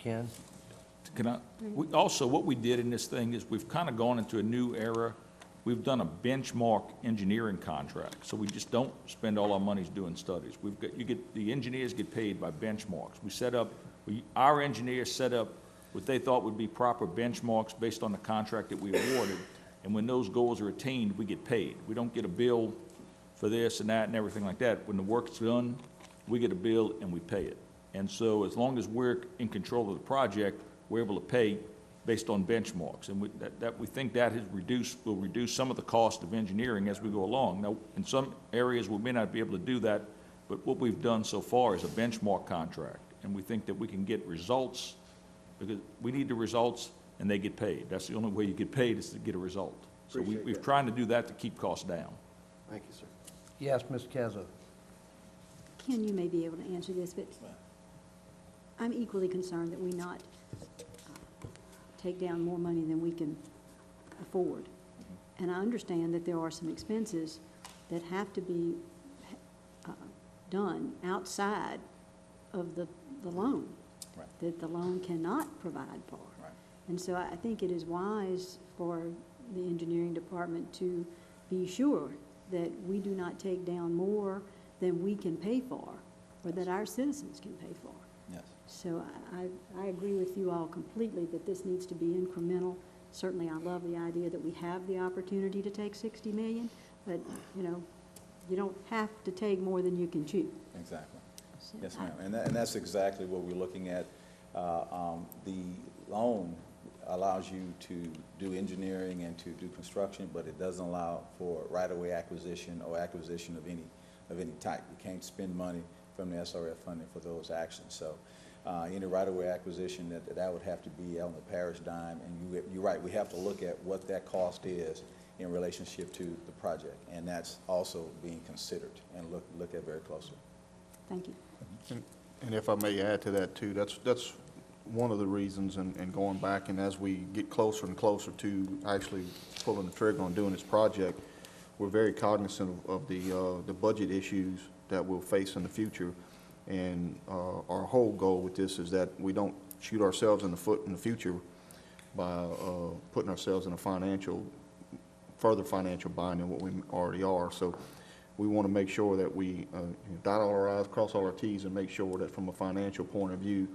Ken. Also, what we did in this thing is we've kind of gone into a new era we've done a benchmark engineering contract, so we just don't spend all our monies doing studies. The engineers get paid by benchmarks. Our engineers set up what they thought would be proper benchmarks based on the contract that we awarded, and when those goals are attained, we get paid. We don't get a bill for this and that and everything like that. When the work's done, we get a bill and we pay it. And so as long as we're in control of the project, we're able to pay based on benchmarks. And we think that will reduce some of the cost of engineering as we go along. Now, in some areas, we may not be able to do that, but what we've done so far is a benchmark contract. And we think that we can get results, because we need the results and they get paid. That's the only way you get paid, is to get a result. So we've tried to do that to keep costs down. Thank you, sir. Yes, Ms. Keza. Ken, you may be able to answer this, but I'm equally concerned that we not take down more money than we can afford. And I understand that there are some expenses that have to be done outside of the loan, Right. that the loan cannot provide for. Right. And so I think it is wise for the engineering department to be sure that we do not take down more than we can pay for, or that our citizens can pay for. Yes. So I agree with you all completely that this needs to be incremental. Certainly, I love the idea that we have the opportunity to take 60 million, but, you don't have to take more than you can chew. Exactly. So Yes, ma'am. And that's exactly what we're looking at. The loan allows you to do engineering and to do construction, but it doesn't allow for right-of-way acquisition or acquisition of any type. You can't spend money from the SRF funding for those actions. So any right-of-way acquisition, that would have to be on the parish dime. And you're right, we have to look at what that cost is in relationship to the project. And that's also being considered and look at very closely. Thank you. And if I may add to that too, that's one of the reasons, and going back, and as we get closer and closer to actually pulling the trigger on doing this project, we're very cognizant of the budget issues that we'll face in the future. And our whole goal with this is that we don't shoot ourselves in the foot in the future by putting ourselves in a further financial bind than what we already are. So we want to make sure that we dot all our I's, cross all our T's, and make sure that from a financial point of view,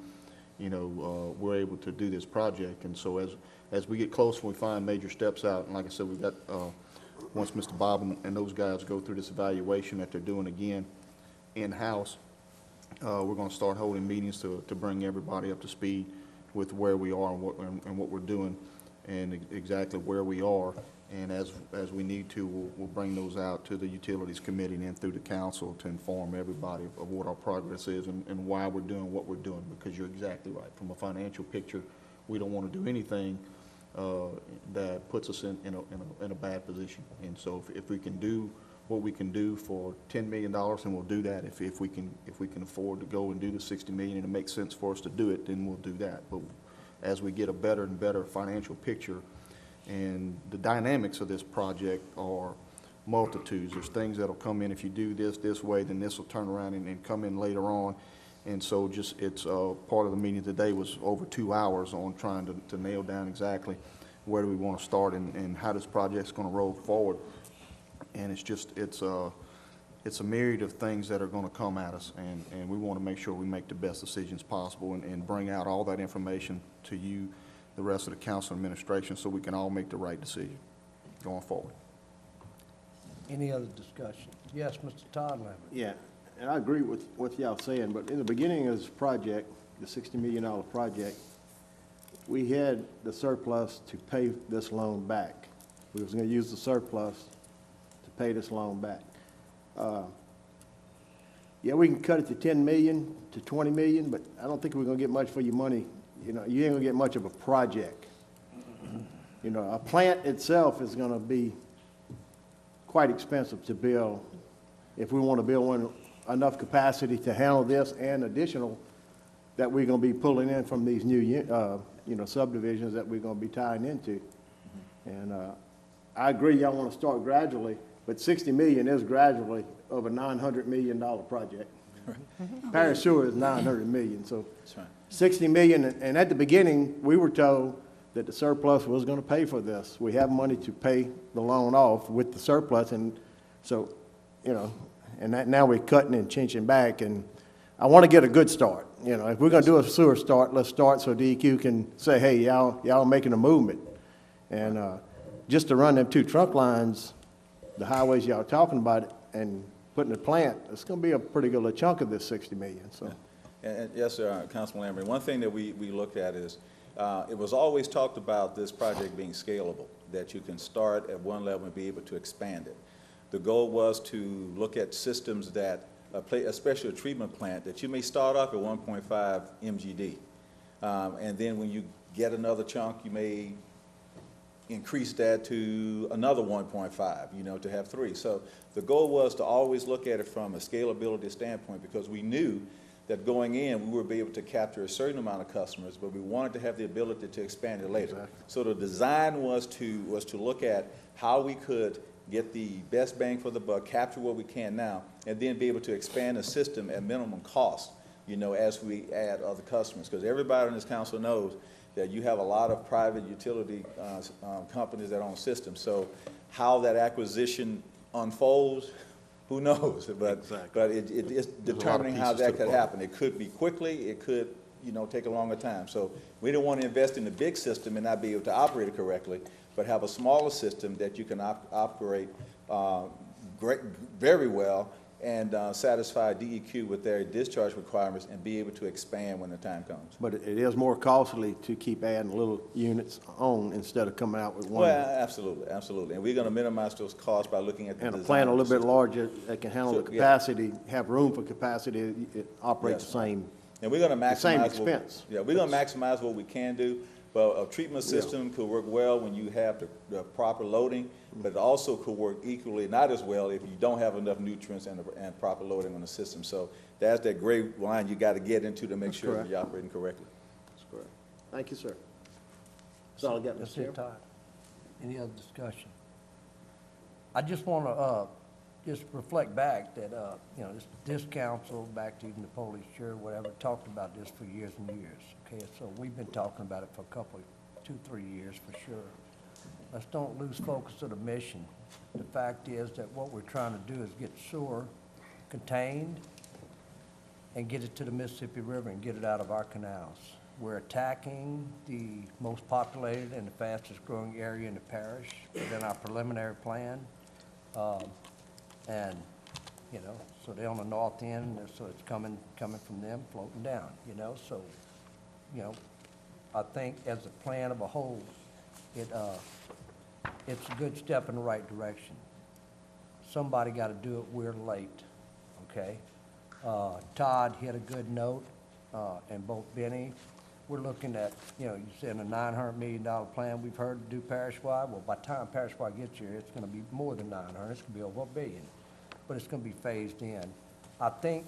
we're able to do this project. And so as we get closer, we find major steps out. And like I said, we've got, once Mr. Bob and those guys go through this evaluation that they're doing again in-house, we're going to start holding meetings to bring everybody up to speed with where we are and what we're doing and exactly where we are. And as we need to, we'll bring those out to the Utilities Committee and then through the council to inform everybody of what our progress is and why we're doing what we're doing, because you're exactly right. From a financial picture, we don't want to do anything that puts us in a bad position. And so if we can do what we can do for $10 million, then we'll do that. If we can afford to go and do the $60 million and it makes sense for us to do it, then we'll do that. But as we get a better and better financial picture, and the dynamics of this project are multitudes. There's things that'll come in if you do this way, then this will turn around and come in later on. And so it's part of the meeting today was over 2 hours on trying to nail down exactly where do we want to start and how this project's going to roll forward. And it's a myriad of things that are going to come at us, and we want to make sure we make the best decisions possible and bring out all that information to you, the rest of the council administration, so we can all make the right decision going forward. Any other discussion? Yes, Mr. Todd Lambert. Yeah, and I agree with what y'all saying, but in the beginning of this project, the $60 million project, we had the surplus to pay this loan back. We was going to use the surplus to pay this loan back. Yeah, we can cut it to 10 million to 20 million, but I don't think we're going to get much for your money. You ain't going to get much of a project. A plant itself is going to be quite expensive to build if we want to build one enough capacity to handle this and additional that we're going to be pulling in from these new subdivisions that we're going to be tying into. And I agree y'all want to start gradually, but 60 million is gradually of a $900 million project. Parish sewer is 900 million, so That's right. 60 million, and at the beginning, we were told that the surplus was gonna pay for this. We have money to pay the loan off with the surplus, and so, you know, and that, now we're cutting and chinching back, and I want to get a good start. You know, if we're gonna do a sewer start, let's start so DEQ can say, hey, y'all making a movement. And, just to run them 2 trunk lines, the highways y'all talking about, and putting the plant, it's gonna be a pretty good little chunk of this 60 million, so. And yes, sir, Councilman Lambert, one thing that we looked at is, it was always talked about this project being scalable, that you can start at one level and be able to expand it. The goal was to look at systems that, especially a treatment plant, that you may start off at 1.5 MGD. And then when you get another chunk, you may increase that to another 1.5, you know, to have 3. So the goal was to always look at it from a scalability standpoint, because we knew that going in, we would be able to capture a certain amount of customers, but we wanted to have the ability to expand it later. Exactly. So the design was to look at how we could get the best bang for the buck, capture what we can now, and then be able to expand the system at minimum cost, you know, as we add other customers. Because everybody in this council knows that you have a lot of private utility companies that own systems. So how that acquisition unfolds, who knows? But it's determining how that could happen. It could be quickly, it could, you know, take a longer time. So we don't want to invest in the big system and not be able to operate it correctly, but have a smaller system that you can operate very well and satisfy DEQ with their discharge requirements and be able to expand when the time comes. But it is more costly to keep adding little units on instead of coming out with one. Well, absolutely, absolutely. And we're going to minimize those costs by looking at the And a design plant a of the little bit system. larger that can handle So, the yeah. capacity, have room for capacity, it operates Yes. the same. And we're going to maximize. The same expense. Yeah, we're going to maximize what we can do, but a treatment system could work well when you have the proper loading, but it also could work equally, not as well, if you don't have enough nutrients and proper loading on the system. So that's that gray line you got to get into to make sure that correct. you're operating correctly. That's correct. Thank you, sir. That's all I got, That's Mr. it, Chairman. Todd. Any other discussion? I just want to just reflect back that, you know, this council, back to even the police chair, whatever, talked about this for years and years, okay? So we've been talking about it for a couple, 2-3 years for sure. Let's don't lose focus of the mission. The fact is that what we're trying to do is get sewer contained and get it to the Mississippi River and get it out of our canals. We're attacking the most populated and the fastest growing area in the parish within our preliminary plan. And, you know, so they're on the north end, so it's coming from them, floating down, you know, so, you know, I think as a plan of a whole, it's a good step in the right direction. Somebody got to do it, we're late, okay? Todd hit a good note, and both Benny, we're looking at, you know, you said a $900 million plan we've heard to do parish-wide. Well, by the time parish-wide gets here, it's going to be more than 900, it's going to be over $1 billion, but it's going to be phased in. I think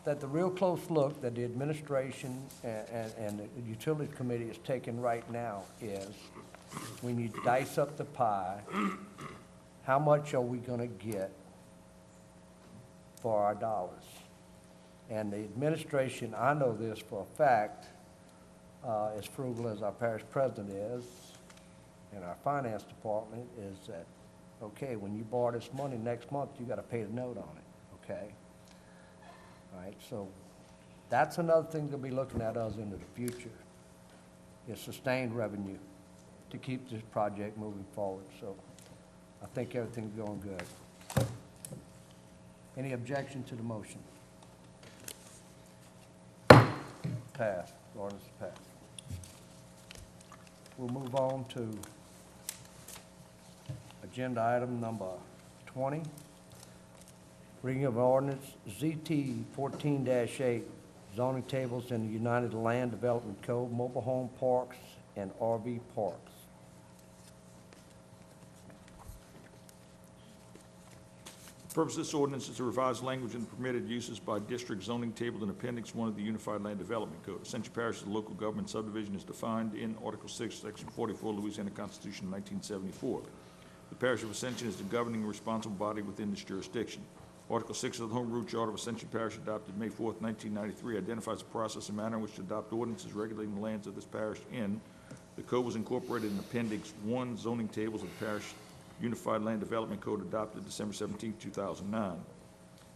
that the real close look that the administration and the Utilities Committee is taking right now is when you dice up the pie, how much are we going to get for our dollars? And the administration, I know this for a fact, as frugal as our parish president is, and our finance department, is that, okay, when you borrow this money next month, you got to pay the note on it, okay? All right, so that's another thing to be looking at us into the future, is sustained revenue to keep this project moving forward. So I think everything's going good. Any objection to the motion? Passed. Ordinance is passed. We'll move on to agenda item number 20. Reading of ordinance ZT 14-8, zoning tables in the United Land Development Code, mobile home parks and RV parks. The purpose of this ordinance is to revise language and permitted uses by district zoning tabled in Appendix 1 of the Unified Land Development Code. Ascension Parish as a local government subdivision is defined in Article 6, Section 44, Louisiana Constitution of 1974. The Parish of Ascension is the governing and responsible body within this jurisdiction. Article 6 of the Home Rule Charter of Ascension Parish adopted May 4th, 1993 identifies the process and manner in which to adopt ordinances regulating the lands of this parish in. The code was incorporated in Appendix 1 zoning tables of the Parish Unified Land Development Code adopted December 17, 2009.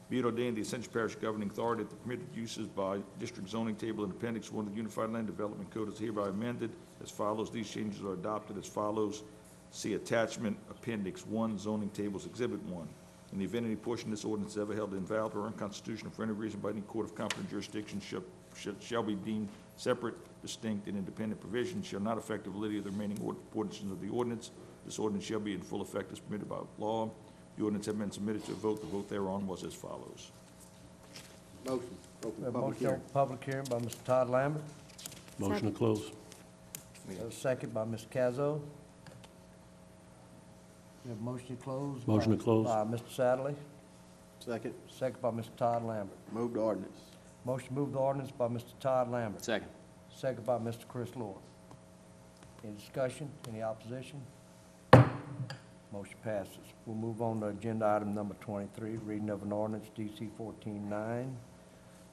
Be it ordained, the Ascension Parish Governing Authority that the permitted uses by district zoning table in Appendix 1 of the Unified Land Development Code is hereby amended as follows. These changes are adopted as follows. See Attachment Appendix 1 Zoning Tables Exhibit 1. In the event any portion of this ordinance is ever held invalid or unconstitutional for any reason by any court of competent jurisdiction shall be deemed separate, distinct, and independent provisions, shall not affect the validity of the remaining portions of the ordinance. This ordinance shall be in full effect as permitted by law. The ordinance have been submitted to a vote. The vote thereon was as follows. Motion. Open We have a public motion hearing. on public hearing by Mr. Todd Lambert. Motion to close. We have a second by Ms. Cazzo. We have a motion to close. Motion to close. By Mr. Satterley. Second. Second by Mr. Todd Lambert. Move the ordinance. Motion to move the ordinance by Mr. Todd Lambert. Second. Second by Mr. Chris Lord. Any discussion? Any opposition? Motion passes. We'll move on to agenda item number 23, reading of an ordinance DC 14-9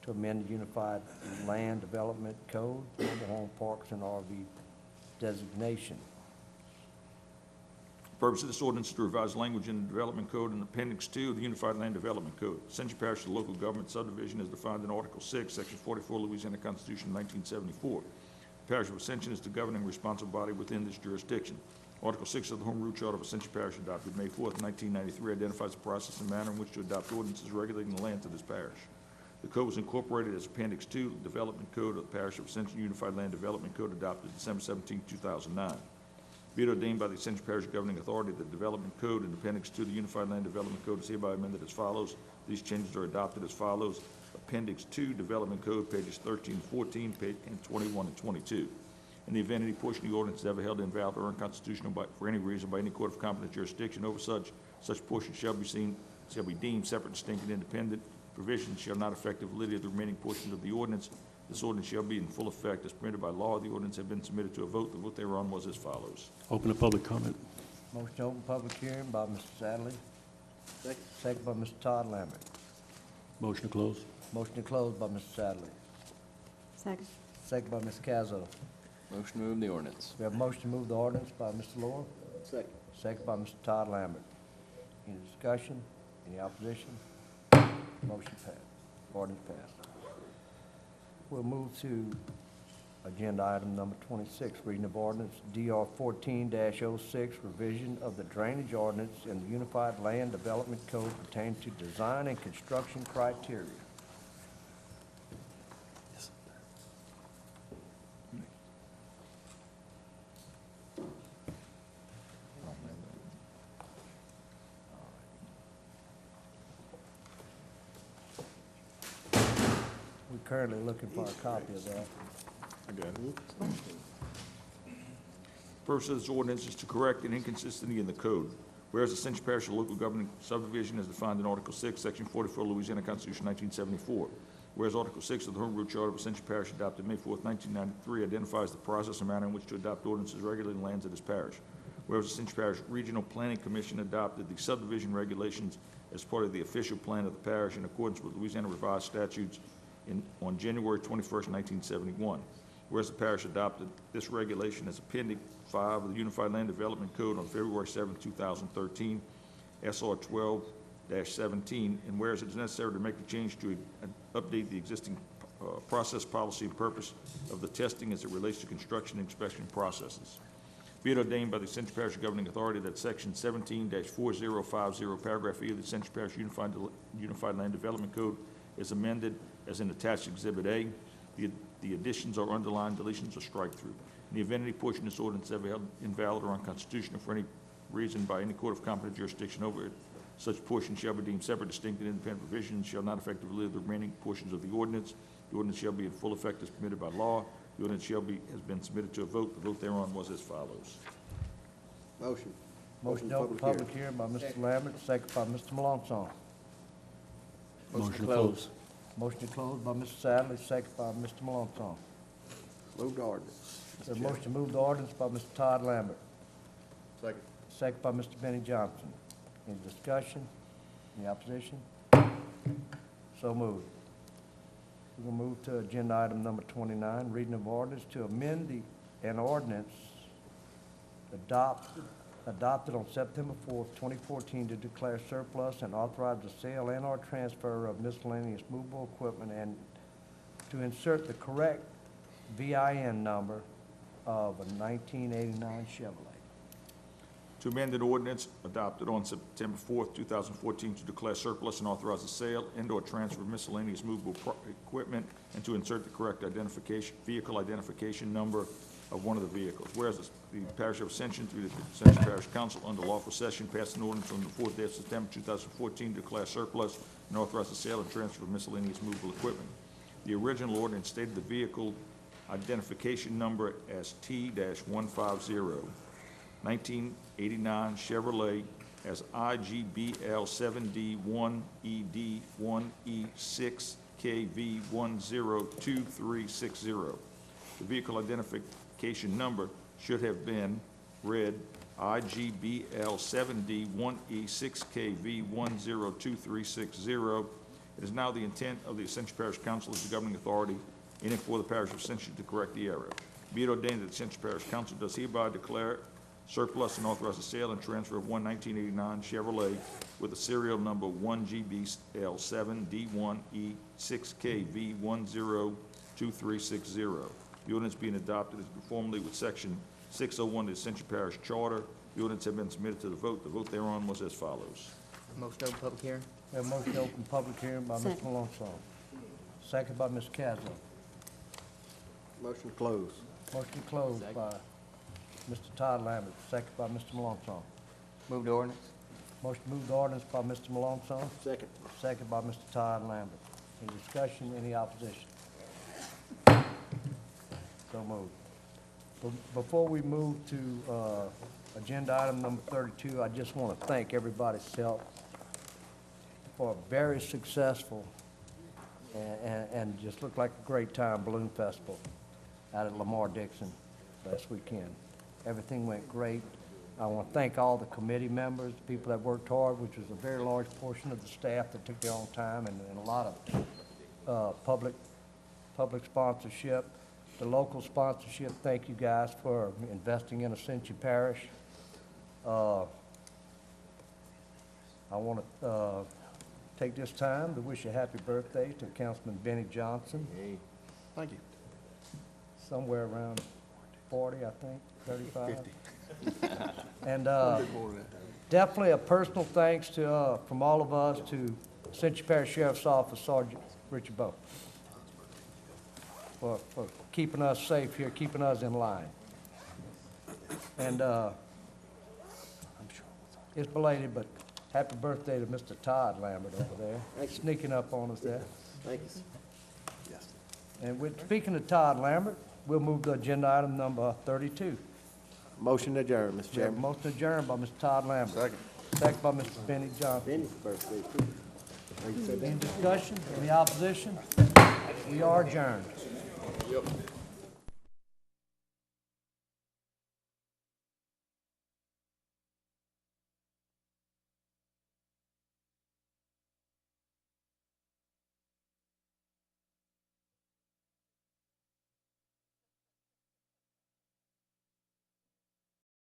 to amend the Unified Land Development Code, mobile home parks and RV designation. The purpose of this ordinance is to revise language in the Development Code in Appendix 2 of the Unified Land Development Code. Ascension Parish is a local government subdivision as defined in Article 6, Section 44, Louisiana Constitution, 1974. The Parish of Ascension is the governing responsible body within this jurisdiction. Article 6 of the Home Rule Charter of Ascension Parish adopted May 4th, 1993 identifies the process and manner in which to adopt ordinances regulating the lands of this parish. The code was incorporated as Appendix 2 of the Development Code of the Parish of Ascension Unified Land Development Code adopted December 17, 2009. Be it ordained by the Ascension Parish Governing Authority that the Development Code in Appendix 2 of the Unified Land Development Code is hereby amended as follows. These changes are adopted as follows. Appendix 2, Development Code, pages 13 and 14, and 21 and 22. In the event any portion of the ordinance is ever held invalid or unconstitutional for any reason by any court of competent jurisdiction over such portion shall be deemed separate, distinct, and independent. Provisions shall not affect the validity of the remaining portions of the ordinance. This ordinance shall be in full effect as permitted by law. The ordinance have been submitted to a vote. The vote thereon was as follows. Open to public comment. Motion to open public hearing by Mr. Satterley. Second. Second by Mr. Todd Lambert. Motion to close. Motion to close by Mr. Satterley. Second. Second by Ms. Cazzo. Motion to move the ordinance. We have a motion to move the ordinance by Mr. Lord. Second. Second by Mr. Todd Lambert. Any discussion? Any opposition? Motion passed. Ordinance passed. We'll move to agenda item number 26, reading of ordinance DR 14-06, revision of the drainage ordinance in the Unified Land Development Code pertaining to design and construction criteria. We're currently looking for a copy of that. I got it. Purpose of this ordinance is to correct an inconsistency in the code. Whereas Ascension Parish is a local governing subdivision as defined in Article 6, Section 44, Louisiana Constitution, 1974. Whereas Article 6 of the Home Rule Charter of Ascension Parish adopted May 4, 1993 identifies the process and manner in which to adopt ordinances regulating lands of this parish. Whereas Ascension Parish Regional Planning Commission adopted the subdivision regulations as part of the official plan of the parish in accordance with Louisiana revised statutes on January 21st, 1971. Whereas the parish adopted this regulation as Appendix 5 of the Unified Land Development Code on February 7, 2013, SR 12-17, and whereas it is necessary to make the change to update the existing process, policy, and purpose of the testing as it relates to construction and inspection processes. Be it ordained by the Ascension Parish Governing Authority that Section 17-4050, Paragraph E of the Ascension Parish Unified Land Development Code is amended as in attached Exhibit A. The additions are underlined, deletions, or strike-through. In the event any portion of this ordinance is ever held invalid or unconstitutional for any reason by any court of competent jurisdiction over it, such portion shall be deemed separate, distinct, and independent provisions, shall not affect the validity of the remaining portions of the ordinance. The ordinance shall be in full effect as permitted by law. The ordinance has been submitted to a vote. The vote thereon was as follows. Motion. Motion to open public hearing by Mr. Lambert, second by Mr. Melanson. Motion to close. Motion to close by Mr. Sadler, second by Mr. Melanson. Move the ordinance. There's a motion to move the ordinance by Mr. Todd Lambert, Second. second by Mr. Benny Johnson. Any discussion? Any opposition? So moved. We're going to move to agenda item number 29, reading of ordinance to amend an ordinance adopted on September 4th, 2014 to declare surplus and authorize the sale and/or transfer of miscellaneous movable equipment and to insert the correct VIN number of a 1989 Chevrolet. To amend an ordinance adopted on September 4th, 2014, to declare surplus and authorize the sale and/or transfer of miscellaneous movable equipment, and to insert the correct vehicle identification number of one of the vehicles. Whereas the Parish of Ascension, through the Ascension Parish Council, under lawful session, passed an ordinance on the 4th day of September 2014 to declare surplus and authorize the sale and transfer of miscellaneous movable equipment. The original ordinance stated the vehicle identification number as T-150. 1989 Chevrolet as IGBL 7D1ED1E6KV102360. The vehicle identification number should have been read IGBL 7D1E6KV102360. It is now the intent of the Ascension Parish Council as the governing authority in and for the Parish of Ascension to correct the error. Be it ordained that the Ascension Parish Council does hereby declare surplus and authorize the sale and transfer of one 1989 Chevrolet with a serial number 1GBL7D1E6KV102360. The ordinance being adopted is conformity with Section 601 of the Ascension Parish Charter. The ordinance have been submitted to the vote. The vote thereon was as follows. Motion to open public hearing? We have a motion to open public hearing by Mr. Second. Malonson. Second by Ms. Cazzo. Motion closed. Motion closed by Mr. Todd Lambert, second by Mr. Malonson. Move the ordinance? Motion to move the ordinance by Mr. Malonson, Second. second by Mr. Todd Lambert. Any discussion, any opposition? So moved. Before we move to agenda item number 32, I just want to thank everybody's help for a very successful and just looked like a great time balloon festival out at Lamar Dixon last weekend. Everything went great. I want to thank all the committee members, the people that worked hard, which was a very large portion of the staff that took their own time, and a lot of public sponsorship. The local sponsorship, thank you guys for investing in Ascension Parish. I want to take this time to wish a happy birthday to Councilman Benny Johnson. Thank you. Somewhere around 40, I think, 35. 50. And definitely a personal thanks to, from all of us to Ascension Parish Sheriff's Office Sergeant Richard Bowe for keeping us safe here, keeping us in line. And it's belated, but happy birthday to Mr. Todd Lambert over there. Sneaking up on us there. Thank you. Yes. And speaking of Todd Lambert, we'll move to agenda item number 32. Motion adjourned, Mr. We have a Chairman. motion adjourned by Mr. Todd Lambert. Second. Second by Mr. Benny Johnson. Benny's birthday, too. Any discussion, any opposition? We are adjourned.